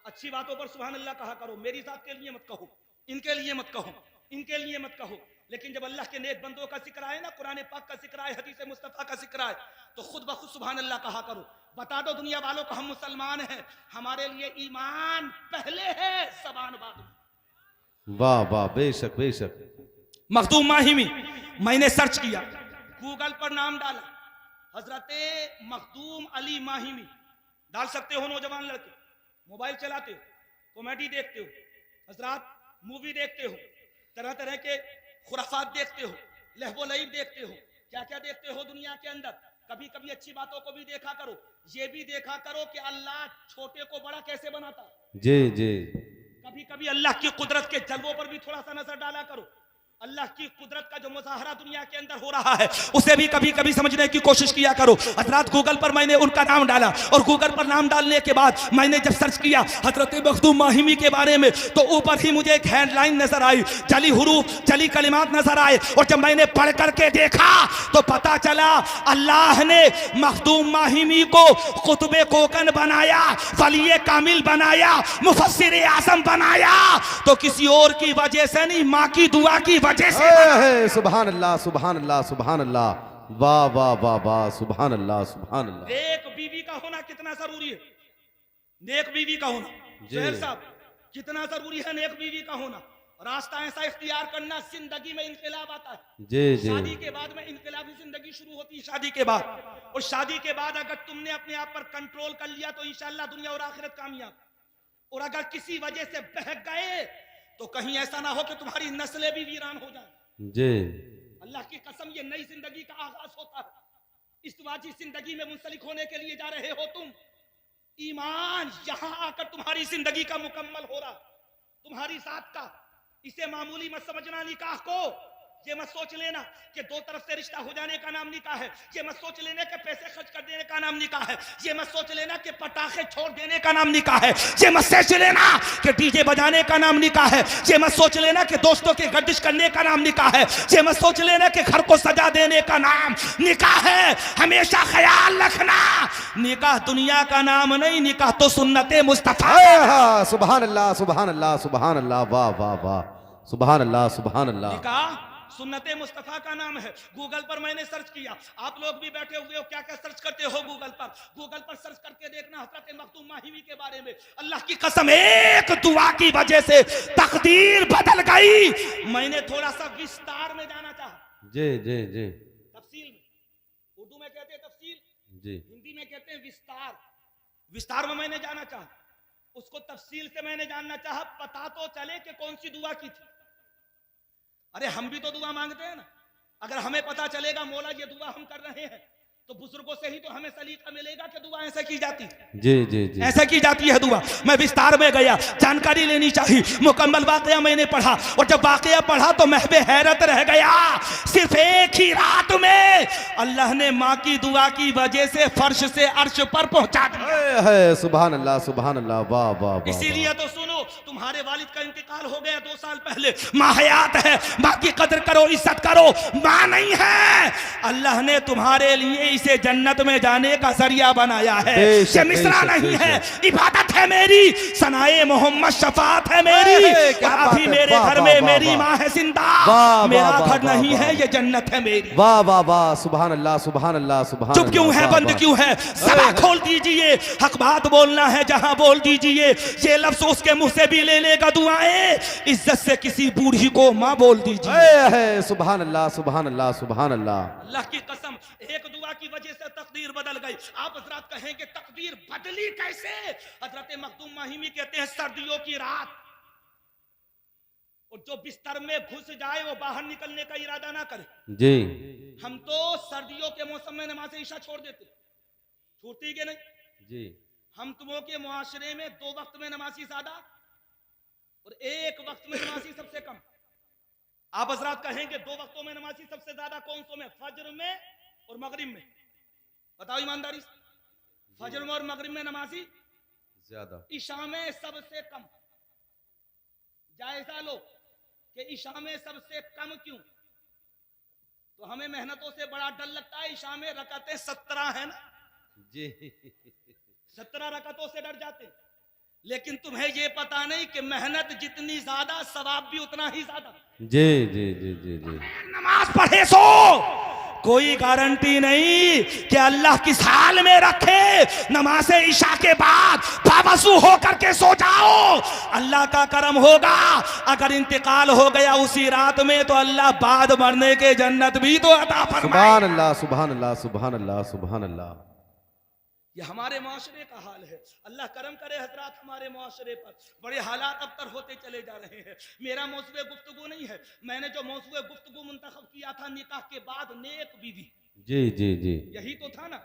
S1: अच्छी बातों पर सुभान अल्लाह कहा करो, मेरी जात के लिए मत कहो, इनके लिए मत कहो, इनके लिए मत कहो। लेकिन जब अल्लाह के नेक बंदों का जिक्र आए ना, कुरान पाक का जिक्र आए, हदीस मुस्तफा का जिक्र आए, तो खुद ब खुद सुभान अल्लाह कहा करो। बता दो दुनिया वालों को हम मुसलमान हैं, हमारे लिए ईमान पहले है, ज़बान बाद में।
S4: वाह वाह, बेशक बेशक।
S1: मखदूम माहिमी, मैंने सर्च किया, गूगल पर नाम डाला, हजरत मखदूम अली माहिमी डाल सकते हो। नौजवान लड़के मोबाइल चलाते हो, कॉमेडी देखते हो, हजरात मूवी देखते हो, तरह तरह के खुराफात देखते हो, लहबो लईब देखते हो, क्या क्या देखते हो दुनिया के अंदर। कभी कभी अच्छी बातों को भी देखा करो, ये भी देखा करो कि अल्लाह छोटे को बड़ा कैसे बनाता है।
S4: जी जी।
S1: कभी कभी अल्लाह की कुदरत के जलवों पर भी थोड़ा सा नजर डाला करो। अल्लाह की कुदरत का जो मुजाहरा दुनिया के अंदर हो रहा है, उसे भी कभी कभी समझने की कोशिश किया करो। हजरत गूगल पर मैंने उनका नाम डाला, और गूगल पर नाम डालने के बाद मैंने जब सर्च किया हजरत मखदूम माहिमी के बारे में, तो ऊपर ही मुझे एक हेडलाइन नजर आई, जली हुरूफ जली कलिमात नजर आए। और जब मैंने पढ़ करके देखा तो पता चला अल्लाह ने मखदूम माहिमी को कुतुबे कोकन बनाया, वली कामिल बनाया, मुफस्सिर आज़म बनाया, तो किसी और की वजह से नहीं, माँ की दुआ की वजह से।
S4: सुभान अल्लाह सुभान अल्लाह सुभान अल्लाह, वाह वाह वाह वाह, सुभान अल्लाह सुभान अल्लाह।
S1: नेक बीवी का होना कितना जरूरी है, नेक बीवी का होना जहर साहब कितना जरूरी है, नेक बीवी का होना। रास्ता ऐसा इख्तियार करना, जिंदगी में इनकलाब आता है।
S4: जी जी।
S1: शादी के बाद में इनकलाबी जिंदगी शुरू होती है, शादी के बाद। और शादी के बाद अगर तुमने अपने आप पर कंट्रोल कर लिया तो इंशाअल्लाह दुनिया और आखिरत कामयाब। और अगर किसी वजह से बहक गए तो कहीं ऐसा ना हो कि तुम्हारी नस्लें भी वीरान हो जाए।
S4: जी।
S1: अल्लाह की कसम, ये नई जिंदगी का आगाज होता है। इस वाजी जिंदगी में मुंसलिक होने के लिए जा रहे हो तुम। ईमान यहां आकर तुम्हारी जिंदगी का मुकम्मल हो रहा, तुम्हारी साथ का। इसे मामूली मत समझना निकाह को। ये मत सोच लेना कि दो तरफ से रिश्ता हो जाने का नाम निकाह है। ये मत सोच लेना कि पैसे खर्च कर देने का नाम निकाह है। ये मत सोच लेना कि पटाखे छोड़ देने का नाम निकाह है। ये मत सोच लेना कि डीजे बजाने का नाम निकाह है। ये मत सोच लेना कि दोस्तों की गर्दिश करने का नाम निकाह है। ये मत सोच लेना कि घर को सजा देने का नाम निकाह है। हमेशा ख्याल रखना, निकाह दुनिया का नाम नहीं, निकाह तो सुन्नते मुस्तफा।
S4: सुभान अल्लाह सुभान अल्लाह सुभान अल्लाह, वाह वाह वाह, सुभान अल्लाह सुभान अल्लाह।
S1: निकाह सुन्नते मुस्तफा का नाम है। गूगल पर मैंने सर्च किया, आप लोग भी बैठे हुए हो, क्या क्या सर्च करते हो गूगल पर। गूगल पर सर्च करके देखना हजरत मखदूम माहिमी के बारे में। अल्लाह की कसम, एक दुआ की वजह से तकदीर बदल गई। मैंने थोड़ा सा विस्तार में जाना चाहा।
S4: जी जी जी।
S1: तफसील में, उर्दू में कहते हैं तफसील,
S4: जी।
S1: हिंदी में कहते हैं विस्तार। विस्तार में मैंने जाना चाहा, उसको तफसील से मैंने जानना चाहा, पता तो चले कि कौन सी दुआ की थी। अरे हम भी तो दुआ मांगते हैं ना। अगर हमें पता चलेगा मौला ये दुआ हम कर रहे हैं, तो बुजुर्गों से ही तो हमें सलीका मिलेगा कि दुआ ऐसे की जाती है।
S4: जी जी जी।
S1: ऐसे की जाती है दुआ। मैं विस्तार में गया, जानकारी लेनी चाहिए। मुकम्मल वाकया मैंने पढ़ा, और जब वाकया पढ़ा तो महबे हैरत रह गया। सिर्फ एक ही रात में अल्लाह ने माँ की दुआ की वजह से फर्श से अर्श पर पहुंचा दिया।
S4: सुभान अल्लाह सुभान अल्लाह, वाह वाह वाह।
S1: इसीलिए तो सुनो, तुम्हारे वालिद का इंतकाल हो गया 2 साल पहले, माँ हयात है, माँ की कदर करो, इज्जत करो। माँ नहीं है, अल्लाह ने तुम्हारे लिए इसे जन्नत में जाने का जरिया बनाया है। ये मिसरा नहीं है, इबादत है मेरी, सनाए मोहम्मद शफात है मेरी। अभी मेरे घर में मेरी माँ है जिंदा, मेरा घर नहीं है, ये जन्नत है मेरी।
S4: वाह वाह वाह, सुभान अल्लाह सुभान अल्लाह सुभान।
S1: चुप क्यों है, बंद क्यों है? ज़बान खोल दीजिए, हक बात बोलना है जहां बोल दीजिए। ये लफ्ज़ उसके मुंह से भी ले लेगा दुआएं। इज्जत से किसी बूढ़ी को माँ बोल दीजिए।
S4: सुभान अल्लाह सुभान अल्लाह सुभान अल्लाह।
S1: अल्लाह की कसम, एक दुआ की वजह से तकदीर बदल गई। आप हजरत कहेंगे तकदीर बदली कैसे? हजरत मखदूम माहिमी कहते हैं सर्दियों की रात, और जो बिस्तर में घुस जाए वो बाहर निकलने का इरादा ना करे।
S4: जी।
S1: हम तो सर्दियों के मौसम में नमाज ईशा छोड़ देते, छूटती के नहीं
S4: जी।
S1: हम तुमों के मुआशरे में 2 वक्त में नमाजी ज्यादा और 1 वक्त में नमाजी सबसे कम। आप हजरात कहेंगे 2 वक्तों में नमाजी सबसे ज्यादा कौन सो में? फजर में और मगरिब में। बताओ ईमानदारी से, फजर में और मगरिब में नमाजी
S2: ज्यादा,
S1: ईशा में सबसे कम। जायजा लो कि ईशा में सबसे कम क्यों? तो हमें मेहनतों से बड़ा डर लगता है। ईशा में रकअतें 17 है ना
S2: जी।
S1: 17 रकअतों से डर जाते। लेकिन तुम्हें ये पता नहीं कि मेहनत जितनी ज्यादा सवाब भी उतना ही ज्यादा।
S2: जी जी जी जी जी
S1: नमाज पढ़े सो कोई गारंटी नहीं कि अल्लाह किस हाल में रखे। नमाज ईशा के बाद पावसू होकर के सो जाओ, अल्लाह का करम होगा। अगर इंतकाल हो गया उसी रात में तो अल्लाह बाद मरने के जन्नत भी तो अता फरमाए।
S4: सुभान अल्लाह सुभान अल्लाह सुभान अल्लाह सुभान अल्लाह।
S1: ये हमारे माशरे का हाल है। अल्लाह करम करे हजरात, हमारे माशरे पर बड़े हालात अबतर होते चले जा रहे हैं। मेरा मौजूद गुफ्तगू नहीं है, मैंने जो मौजूद गुफ्तगू मुंतखब किया था निकाह के बाद नेक बीवी,
S2: जी जी जी
S1: यही तो था ना।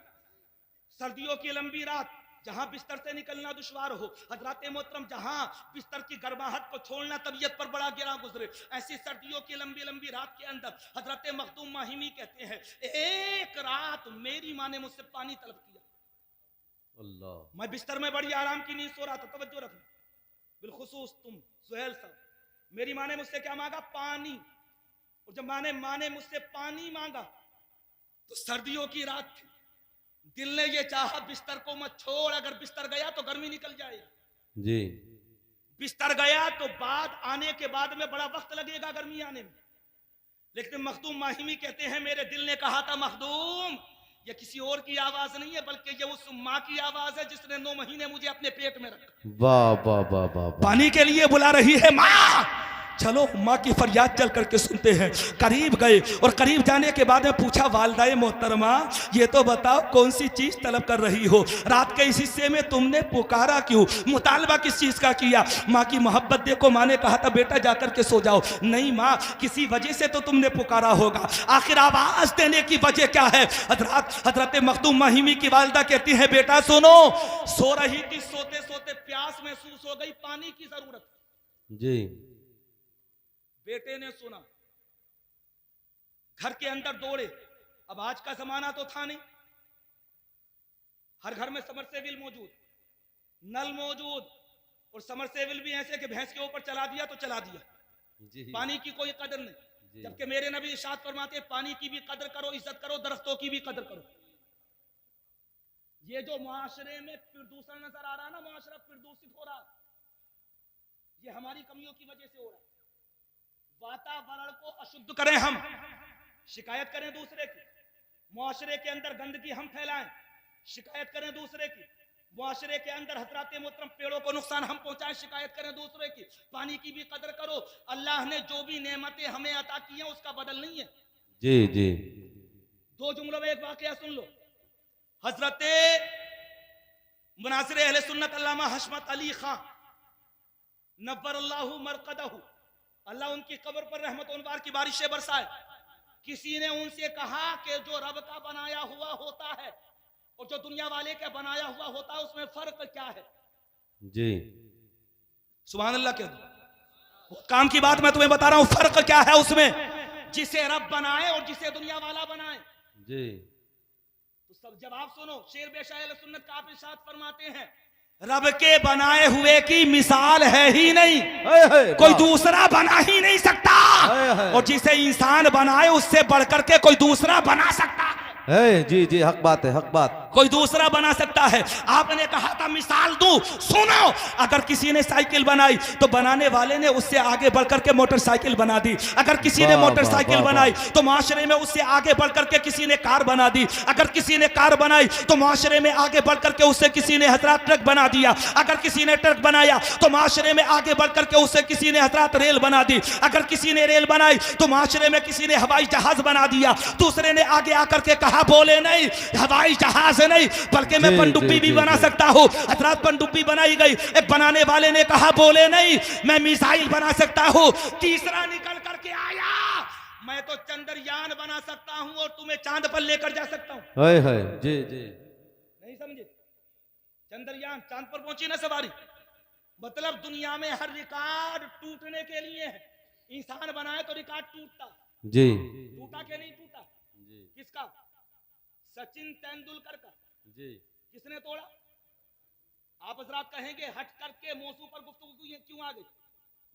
S1: सर्दियों की लंबी रात, जहां बिस्तर से निकलना दुश्वार हो, हजरात मोहतरम जहां बिस्तर की गर्माहट को छोड़ना तबीयत पर बड़ा गिरा गुजरे, ऐसी सर्दियों की लंबी लंबी रात के अंदर हजरत मखदूम माहिमी कहते हैं, एक रात मेरी माँ ने मुझसे पानी तलब किया।
S2: अल्लाह।
S1: मैं बिस्तर में बड़ी आराम की नींद सो रहा था, तवज्जो रखना, बिलखुसूस तुम सुहेल साहब। मेरी माँ ने मुझसे क्या मांगा? पानी। और जब माँ ने मुझसे पानी मांगा तो सर्दियों की रात थी, दिल ने ये चाहा बिस्तर को मत छोड़, अगर बिस्तर गया तो गर्मी निकल जाएगी।
S2: जी
S1: बिस्तर गया तो बाद आने के बाद में बड़ा वक्त लगेगा गर्मी आने में। लेकिन मखदूम माहिमी कहते हैं, मेरे दिल ने कहा था मखदूम ये किसी और की आवाज नहीं है, बल्कि ये उस माँ की आवाज है जिसने 9 महीने मुझे अपने पेट में रखा।
S2: वाह वाह वाह वाह।
S1: पानी के लिए बुला रही है माँ। चलो माँ की फरियाद चल करके सुनते हैं। करीब गए और करीब जाने के बाद में पूछा, वालदाए मोहतरमा ये तो बताओ कौन सी चीज तलब कर रही हो? रात के इस हिस्से में तुमने पुकारा क्यों? मुतालबा किस चीज का किया? माँ की मोहब्बत देखो, माँ ने कहा था बेटा जाकर के सो जाओ। नहीं माँ, किसी वजह से तो तुमने पुकारा होगा। आखिर आवाज देने की वजह क्या है? हजरत मखदूम माहिमी की वालदा कहती है, बेटा सुनो, सो रही थी, सोते सोते प्यास महसूस हो गई, पानी की जरूरत।
S2: जी
S1: बेटे ने सुना, घर के अंदर दौड़े। अब आज का जमाना तो था नहीं, हर घर में समरसेबिल मौजूद, नल मौजूद, और समरसेबिल भी ऐसे कि भैंस के ऊपर चला दिया तो चला दिया।
S2: जी
S1: पानी की कोई कदर नहीं, जबकि मेरे नबी इरशाद फरमाते पानी की भी कदर करो, इज्जत करो, दरख्तों की भी कदर करो। ये जो मुआशरे में प्रदूषण नजर आ रहा है ना, मुआशरा प्रदूषित हो रहा, ये हमारी कमियों की वजह से हो रहा है। वातावरण को अशुद्ध करें हम, शिकायत करें दूसरे की, मुआशरे के अंदर गंदगी हम फैलाएं, शिकायत करें दूसरे की, मुआशरे के अंदर हजरात मोहतरम पेड़ों को नुकसान हम पहुंचाएं, शिकायत करें दूसरे की। पानी की भी कदर करो। अल्लाह ने जो भी नेमतें हमें अता की हैं उसका बदल नहीं है।
S2: जी जी
S1: 2 जुमलों में एक वाकया सुन लो। हजरत मुनासिर अहले सुन्नत अल्लामा हशमत अली खां नव्वरल्लाहु मरकदहु, अल्लाह उनकी कब्र पर रहमत उनवार की बारिशें बरसाए। किसी ने उनसे कहा कि जो रब का बनाया हुआ होता है और जो दुनिया वाले का बनाया हुआ होता है उसमें फर्क क्या है?
S2: जी
S1: सुभान अल्लाह के काम की बात मैं तुम्हें बता रहा हूं, फर्क क्या है उसमें, जिसे रब बनाए और जिसे दुनिया वाला बनाए।
S2: जी
S1: तो सब जवाब सुनो। शेर बेशाह सुन्नत का आप इरशाद फरमाते हैं, रब के बनाए हुए की मिसाल है ही नहीं, कोई दूसरा बना ही नहीं सकता, और जिसे इंसान बनाए उससे बढ़कर के कोई दूसरा बना सकता है।
S4: जी जी हक बात है, हक बात।
S1: कोई दूसरा बना सकता है। आपने कहा था मिसाल दूं, सुनो, अगर किसी ने साइकिल बनाई तो बनाने वाले ने उससे आगे बढ़कर के मोटरसाइकिल बना दी। अगर किसी ने मोटरसाइकिल बनाई तो माशरे में उससे आगे बढ़कर के किसी ने कार बना दी। अगर किसी ने कार बनाई तो माशरे में आगे बढ़कर के उससे किसी ने हजरात ट्रक बना दिया। अगर किसी ने ट्रक बनाया तो माशरे में आगे बढ़कर के उससे किसी ने हजरात रेल बना दी। अगर किसी ने रेल बनाई तो माशरे में किसी ने हवाई जहाज बना दिया। दूसरे ने आगे आकर के कहा, बोले नहीं, हवाई जहाज नहीं बल्कि मैं पनडुब्बी भी बना सकता हूँ। हजरात पनडुब्बी बनाई गई। एक बनाने वाले ने कहा, बोले नहीं, मैं मिसाइल बना सकता हूँ। तीसरा निकल करके आया, मैं तो चंद्रयान बना सकता हूँ और तुम्हें चांद पर लेकर जा सकता हूँ।
S2: जी जी
S1: नहीं समझे? चंद्रयान चांद पर पहुंची ना सवारी, मतलब दुनिया में हर रिकॉर्ड टूटने के लिए है। इंसान बनाए तो रिकॉर्ड टूटता,
S2: जी
S1: टूटा के नहीं टूटा? किसका? सचिन तेंदुलकर का।
S2: जी
S1: किसने तोड़ा? आप हजरात कहेंगे हट करके मौजू पर गुफ्तगू क्यों आ गई?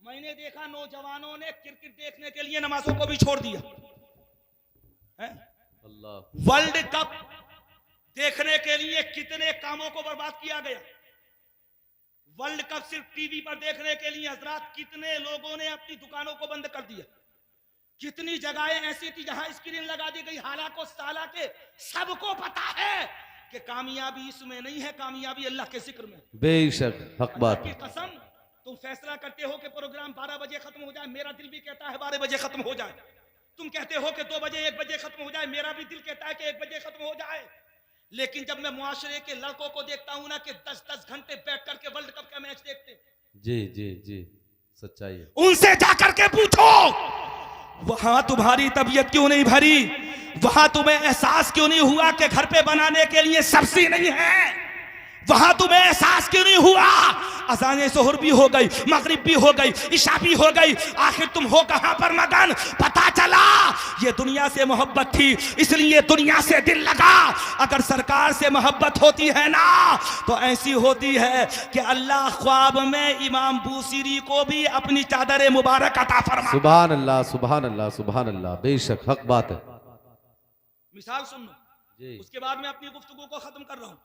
S1: मैंने देखा नौजवानों ने क्रिकेट देखने के लिए नमाजों को भी छोड़ दिया है?
S2: अल्लाह।
S1: वर्ल्ड कप देखने के लिए कितने कामों को बर्बाद किया गया। वर्ल्ड कप सिर्फ टीवी पर देखने के लिए हजरात कितने लोगों ने अपनी दुकानों को बंद कर दिया। कितनी जगहें ऐसी थी जहां स्क्रीन लगा दी गई, हालांकि साला के सबको पता है कि कामयाबी इसमें नहीं है, कामयाबी अल्लाह के जिक्र में।
S2: बेशक हक बात
S1: अल्लाह की कसम, तुम फैसला करते हो कि प्रोग्राम 12 बजे खत्म हो जाए, मेरा दिल भी कहता है 12 बजे खत्म हो जाए। तुम कहते हो कि 2 बजे 1 बजे खत्म हो जाए, मेरा भी दिल कहता है कि 1 बजे खत्म हो जाए। लेकिन जब मैं मुआशरे के लड़कों को देखता हूं ना कि 10-10 घंटे बैठ करके वर्ल्ड कप का मैच देखते,
S2: जी जी जी सच्चाई है।
S1: उनसे जाकर के पूछो वहां तुम्हारी तबीयत क्यों नहीं भरी, वहां तुम्हें एहसास क्यों नहीं हुआ कि घर पे बनाने के लिए सब्जी नहीं है, वहां तुम्हें एहसास क्यों नहीं हुआ अज़ान ज़ोहर भी हो गई, मगरिब भी हो गई, इशा भी हो गई, आखिर तुम हो कहां पर मगन। पता चला ये दुनिया से मोहब्बत थी, इसलिए दुनिया से दिल लगा। अगर सरकार से मोहब्बत होती है ना तो ऐसी होती है कि अल्लाह ख्वाब में इमाम बूसीरी को भी अपनी चादर मुबारक अता फरमा।
S2: सुभान अल्लाह सुभान अल्लाह सुभान अल्लाह। बेशक हक बात है।
S1: मिसाल सुन लो,
S2: जी
S1: उसके बाद मैं अपनी गुफ्तगू को खत्म कर रहा हूं।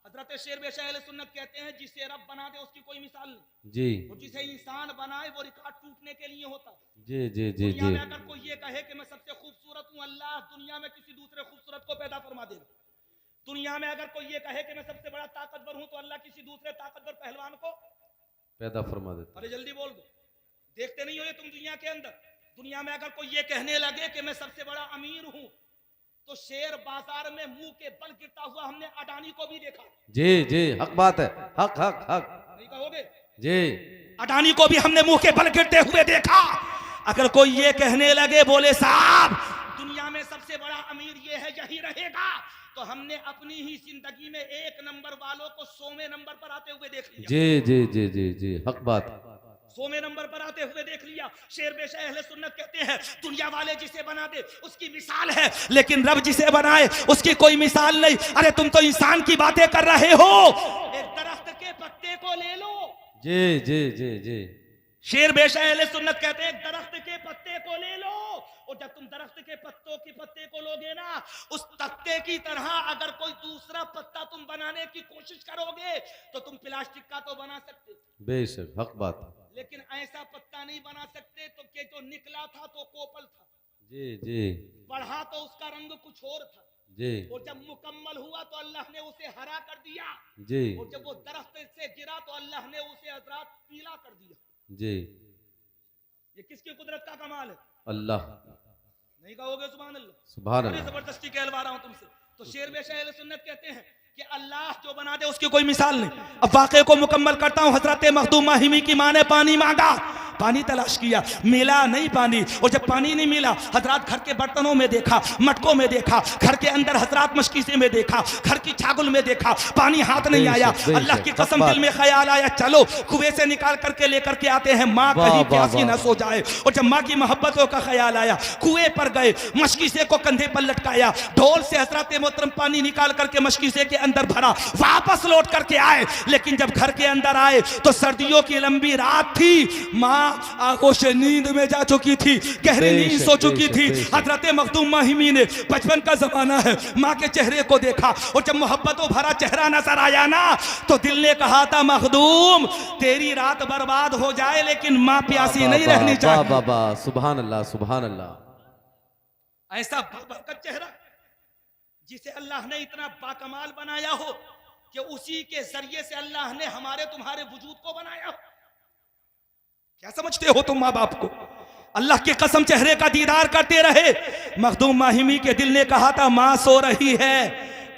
S1: हजरत शेर बेशा अहले सुन्नत कहते हैं जिसे रब बना दे उसकी कोई मिसाल नहीं,
S2: जी
S1: और जिसे इंसान बनाए वो रिकॉर्ड टूटने के लिए होता है।
S2: जी जी जी
S1: दुनिया
S2: जी
S1: में अगर कोई ये कहे कि मैं सबसे खूबसूरत हूं, अल्लाह दुनिया में किसी दूसरे खूबसूरत को पैदा फरमा देगा। दुनिया में अगर कोई ये कहे कि मैं सबसे बड़ा ताकतवर हूं, तो अल्लाह किसी दूसरे ताकतवर पहलवान को
S2: पैदा फरमा देता।
S1: अरे जल्दी बोल दो, देखते नहीं हो ये तुम दुनिया के अंदर। दुनिया में अगर कोई ये कहने लगे कि मैं सबसे बड़ा अमीर हूं, तो शेयर बाजार में मुंह के बल गिरता हुआ हमने अडानी को भी देखा।
S2: जी जी हक बात है। हक हक हक
S1: नहीं कहोगे?
S2: जी
S1: अडानी को भी हमने मुंह के बल गिरते हुए देखा। अगर कोई ये कहने लगे बोले साहब दुनिया में सबसे बड़ा अमीर ये है, यही रहेगा, तो हमने अपनी ही जिंदगी में 1 नंबर वालों को 100वें नंबर पर आते हुए देख लिया।
S2: जी जी जी जी जी हक बात।
S1: 100वें नंबर पर आते हुए देख लिया। शेर बेशा अहले सुन्नत कहते हैं दुनिया वाले जिसे बना दे उसकी मिसाल है, लेकिन रब जिसे बनाए उसकी कोई मिसाल नहीं। अरे तुम तो इंसान की बातें कर रहे हो, एक दरख्त के पत्ते को ले लो।
S2: जी जी जी जी
S1: शेर बेशा अहले सुन्नत कहते हैं दरख्त के पत्ते को ले लो, और जब तुम दरख्त के पत्तों के पत्ते को लोगे ना, उस तख्ते की तरह अगर कोई दूसरा पत्ता तुम बनाने की कोशिश करोगे तो तुम प्लास्टिक का तो बना सकते,
S2: बेशक हक बात।
S1: लेकिन ऐसा पत्ता नहीं बना सकते तो कि जो निकला था तो कोपल था,
S2: जी जी
S1: बढ़ा तो उसका रंग कुछ और था,
S2: जी
S1: और जब मुकम्मल हुआ तो अल्लाह ने उसे हरा कर दिया,
S2: जी
S1: और जब वो दरख्त से गिरा तो अल्लाह ने उसे हजरात पीला कर दिया।
S2: जी
S1: ये किसकी कुदरत का कमाल है?
S2: अल्लाह।
S1: नहीं कहोगे सुभान अल्लाह?
S2: सुभान
S1: अरे
S2: अल्लाह।
S1: जबरदस्ती कहलवा रहा हूं तुमसे। तो शेर बेशा अहले सुन्नत कहते हैं कि अल्लाह जो बना दे उसकी कोई मिसाल नहीं। अब वाक़े को मुकम्मल करता हूं। हजरत मखदूम माहिमी की मां ने पानी मांगा, पानी तलाश किया, मिला नहीं पानी, और जब पानी नहीं मिला हजरात घर के बर्तनों में देखा, मटकों में देखा, घर के अंदर हजरात मशकीसे में देखा, घर की छागुल में देखा, पानी हाथ नहीं आया। अल्लाह की कसम दिल में ख्याल आया चलो कुएं से निकाल करके लेकर के आते हैं, माँ कहीं प्यासी न सो जाए। और जब माँ की मोहब्बतों का ख्याल आया कुएं पर गए, मशकीसे को कंधे पर लटकाया, ढोल से हजरत मोहतरम पानी निकाल करके मशकीसे के अंदर भरा, वापस लौट करके आए। लेकिन जब घर के अंदर आए तो सर्दियों की लंबी रात थी, माँ आगोश नींद में जा चुकी थी, गहरी नींद सो चुकी थी। हजरत मखदूम माहिमी ने, बचपन का जमाना है, माँ के चेहरे को देखा, और जब मोहब्बतों भरा चेहरा नजर आया ना तो दिल ने कहा था मखदूम तेरी रात बर्बाद हो जाए लेकिन माँ प्यासी नहीं रहनी चाहिए।
S2: बाबा सुभान अल्लाह सुभान अल्लाह।
S1: ऐसा बाबरकत चेहरा जिसे अल्लाह ने इतना बाकमाल बनाया हो कि उसी के जरिए से अल्लाह ने हमारे तुम्हारे वजूद को बनाया हो। क्या समझते हो तुम माँ बाप को? अल्लाह की कसम चेहरे का दीदार करते रहे। मखदूम माहिमी के दिल ने कहा था माँ सो रही है,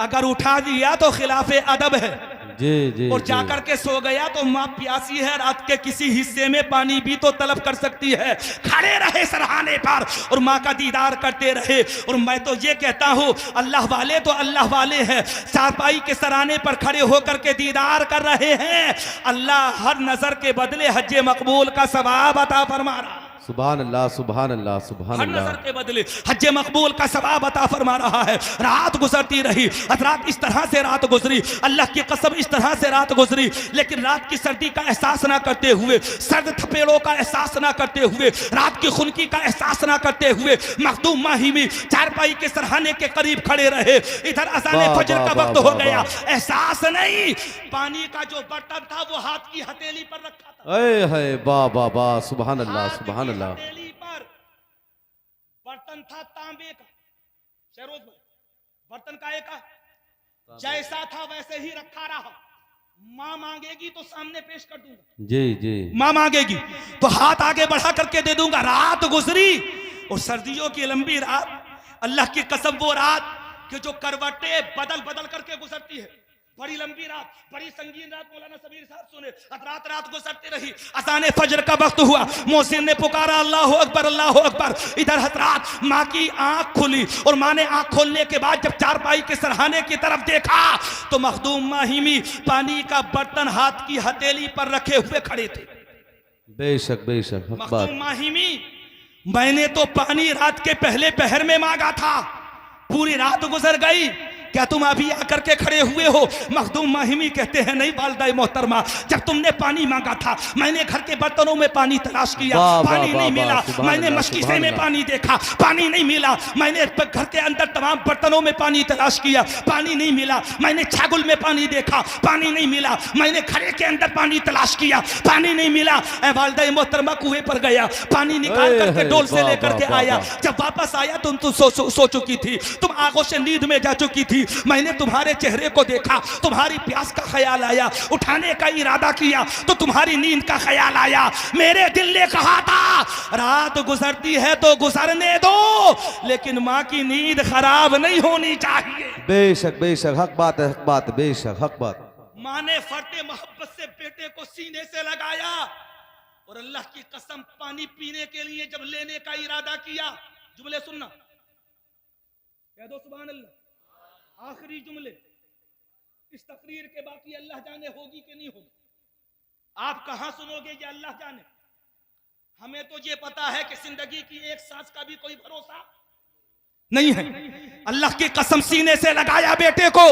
S1: अगर उठा दिया तो खिलाफे अदब है,
S2: जी जी
S1: और जाकर के सो गया तो माँ प्यासी है, रात के किसी हिस्से में पानी भी तो तलब कर सकती है। खड़े रहे सरहाने पर और माँ का दीदार करते रहे। और मैं तो ये कहता हूँ अल्लाह वाले तो अल्लाह वाले हैं, चारपाई के सराहने पर खड़े होकर के दीदार कर रहे हैं। अल्लाह हर नजर के बदले हज मकबूल का सवाब अता फरमा रहा।
S2: सुभान अल्लाह सुभान अल्लाह सुभान
S1: हर
S2: अल्लाह।
S1: नजर के बदले हज मकबूल का सवाब अता फरमा रहा है। रात गुजरती रही, रात इस तरह से रात गुजरी, अल्लाह की कसम इस तरह से रात गुजरी, लेकिन रात की सर्दी का एहसास ना करते हुए, सर्द थपेड़ों का एहसास ना करते हुए, रात की खुनकी का एहसास ना करते हुए मखदूम माहिमी चारपाई के सरहाने के करीब खड़े रहे। इधर अज़ाने
S2: वाह,
S1: फजर का
S2: वाह,
S1: वक्त
S2: वाह,
S1: हो गया,
S2: वाह।
S1: एहसास नहीं, पानी का जो बर्तन था वो हाथ की हथेली पर रखा था।
S2: अय है वाह वाह वाह सुभान अल्लाह
S1: हाथ
S2: सुभान
S1: की
S2: अल्लाह।
S1: हथेली पर बर्तन था तांबे का, शहरोज भाई बर्तन काहे का, जैसा था वैसे ही रखा रहा। माँ मांगेगी तो सामने पेश कर दूंगा,
S2: जी जी
S1: माँ मांगेगी तो हाथ आगे बढ़ा करके दे दूंगा। रात गुजरी और सर्दियों की लंबी रात, अल्लाह की कसम वो रात कि जो करवटें बदल बदल करके गुजरती है, बड़ी लंबी रात, बड़ी संगीन रात। मौलाना सबीर साहब सुने, रात रात गुजरती रही, अज़ाने फजर का वक्त हुआ, मोहसिन ने पुकारा अल्लाह अकबर अल्लाह अकबर। इधर हजरात माँ की आंख खुली और माँ ने आंख खोलने के बाद जब चारपाई के सरहाने की तरफ देखा तो मखदूम माहिमी पानी का बर्तन हाथ की हथेली पर रखे हुए खड़े थे।
S2: बेशक बेशक हक बात।
S1: मखदूम माहिमी, मैंने तो पानी रात के पहले पहर में मांगा था, पूरी रात गुजर गई, क्या तुम अभी आकर के खड़े हुए हो? मखदूम माहिमी कहते हैं नहीं वालिदा मोहतरमा, जब तुमने पानी मांगा था मैंने घर के बर्तनों में पानी तलाश किया,
S2: वाह,
S1: पानी
S2: वाह,
S1: नहीं
S2: वाह,
S1: मिला।
S2: सुभान
S1: मैंने
S2: अल्लाह,
S1: मशकीसे
S2: सुभान
S1: में
S2: अल्लाह।
S1: पानी देखा, पानी नहीं मिला। मैंने घर के अंदर तमाम बर्तनों में पानी तलाश किया, पानी नहीं मिला। मैंने छागुल में पानी देखा, पानी नहीं मिला। मैंने घड़े के अंदर पानी तलाश किया, पानी नहीं मिला। ऐ वालिदा मोहतरमा कुएं पर गया, पानी निकाल करके डोल से
S2: वाह,
S1: लेकर के
S2: वाह,
S1: आया।
S2: वाह।
S1: जब वापस आया तुम तो सो चुकी थी, तुम आंखों से नींद में जा चुकी थी। मैंने तुम्हारे चेहरे को देखा, तुम्हारी प्यास का ख्याल आया, उठाने का इरादा किया तो तुम्हारी नींद का ख्याल आया। मेरे दिल ने कहा था रात गुजरती है तो गुजरने दो, लेकिन माँ की नींद खराब नहीं होनी चाहिए।
S4: बेशक बेशक हक बात है, हक बात है, बेशक हक बात।
S1: माँ ने फर्ते मोहब्बत से बेटे को सीने से लगाया और अल्लाह की कसम पानी पीने के लिए जब लेने का इरादा किया, जुमले सुनना, कह दो सुभान अल्लाह। आखिरी जुमले इस तकरीर के, बाकी अल्लाह जाने होगी कि नहीं होगी, आप कहां सुनोगे ये अल्लाह जाने। हमें तो ये पता है कि जिंदगी की एक सांस का भी कोई भरोसा नहीं है। अल्लाह की कसम सीने से लगाया बेटे को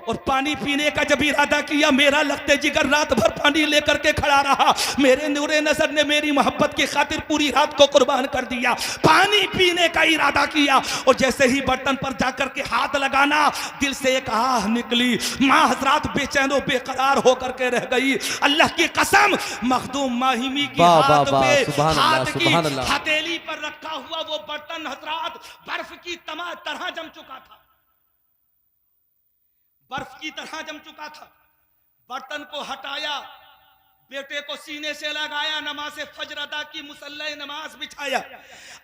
S1: और पानी पीने का जब इरादा किया, मेरा लगते जिगर रात भर पानी लेकर के खड़ा रहा। मेरे नूरे नजर ने मेरी मोहब्बत की खातिर पूरी रात को कुर्बान कर दिया। पानी पीने का इरादा किया और जैसे ही बर्तन पर जाकर के हाथ लगाना, दिल से एक आह निकली। माँ हजरात बेचैन बेकरार होकर के रह गई। अल्लाह की कसम मखदूम माहिमी की
S2: वाह,
S1: हाथ
S2: वाह,
S1: पे,
S2: सुभान अल्लाह,
S1: हाथ की
S2: सुभान अल्लाह।
S1: हथेली पर रखा हुआ वो बर्तन हजरात बर्फ की तरह जम चुका था, बर्फ की तरह जम चुका था। बर्तन को हटाया, बेटे को सीने से लगाया, नमाज फजर अदा की, मुसल्ला नमाज बिछाया,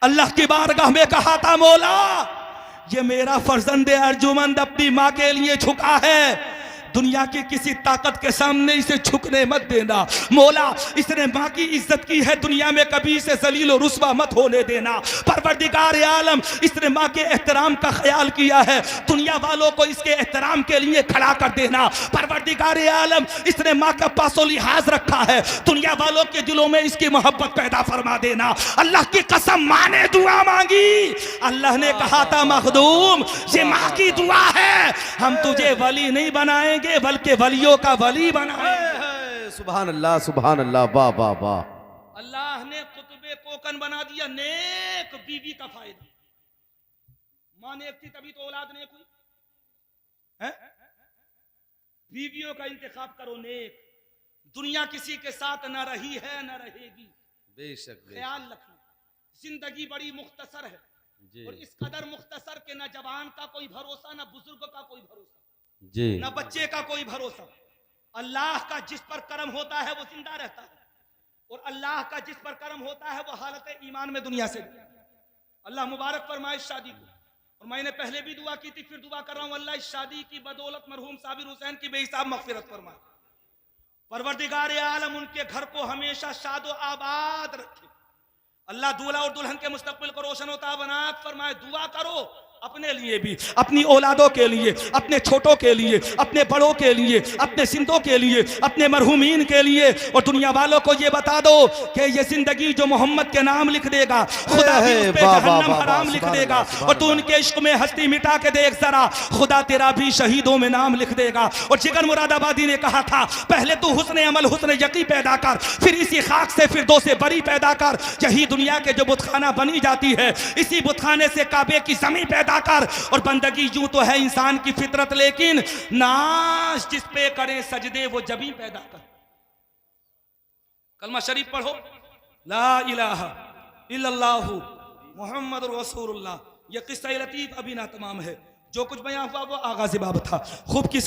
S1: अल्लाह की बारगाह में कहा था मौला ये मेरा फर्जंद अर्जुमंद अपनी माँ के लिए झुका है, दुनिया की किसी ताकत के सामने इसे झुकने मत देना। मौला इसने माँ की इज्जत की है, दुनिया में कभी इसे जलील और रुस्वा मत होने देना। परवरदिगार आलम इसने माँ के एहतराम का ख्याल किया है, दुनिया वालों को इसके एहतराम के लिए खड़ा कर देना। परवरदिगार आलम इसने माँ का पासो लिहाज रखा है, दुनिया वालों के दिलों में इसकी मोहब्बत पैदा फरमा देना। अल्लाह की कसम माँ ने दुआ मांगी, अल्लाह ने कहा था मखदूम ये माँ की दुआ है, हम तुझे वली नहीं बनाएंगे बल्कि वलियों का वली बनाएंगे।
S4: सुभान अल्लाह सुभान अल्लाह, वाह वाह वाह।
S1: अल्लाह ने कुतुबे कोकन बना दिया, नेक बीवी का फायदा। मां नेक थी तभी तो औलाद नेक हुई है। बीवियों का इंतखाब करो नेक, दुनिया किसी के साथ न रही है न रहेगी।
S2: बेशक
S1: ख्याल रखना, जिंदगी बड़ी मुख्तसर है और इस कदर मुख्तसर के न जवान का कोई भरोसा, न बुजुर्ग का कोई भरोसा,
S2: जी
S1: न बच्चे का कोई भरोसा। अल्लाह का जिस पर करम होता है वो जिंदा रहता है और अल्लाह का जिस पर करम होता है वो हालत ईमान में दुनिया से। अल्लाह मुबारक फरमाए इस शादी को। और मैंने पहले भी दुआ की थी, फिर दुआ कर रहा हूं, अल्लाह इस शादी की बदौलत मरहूम साबिर हुसैन की बेहिसाब मगफिरत फरमाए। परवरदिगार आलम उनके घर को हमेशा शादो आबाद रखे। अल्लाह दूल्हा और दुल्हन के मुस्तकबिल को रोशन होता बनात फरमाए। दुआ करो अपने लिए भी, अपनी औलादों के लिए, अपने छोटों के लिए, अपने बड़ों के लिए, अपने सिंधों के लिए, अपने मरहूमीन के लिए, और दुनिया वालों को ये बता दो कि ये जिंदगी जो मोहम्मद के नाम लिख देगा, खुदा भी उस पे जहन्नम हराम लिख देगा। और तू उनके इश्क में हस्ती मिटा के देख जरा, खुदा तेरा भी शहीदों में नाम लिख देगा। और जिगर मुरादाबादी ने कहा था, पहले तू हुस्न अमल हुस्न यकी पैदा कर, फिर इसी खाक से फिरदौस से बरी पैदा कर। यही दुनिया के जो बुतखाना बनी जाती है, इसी बुतखाने से काबे की जमीन पैदा कर। और बंदगी यूं तो है इंसान की फितरत, लेकिन नाश जिस पे करें सजदे वो जबी पैदा कर। कलमा शरीफ पढ़ो, ला इलाहा इल्लल्लाहु मुहम्मद रसूलुल्लाह। ये किस्सा लतीफ अभी ना तमाम है, जो कुछ बयां हुआ वो आगाज़ बाब था। खूब की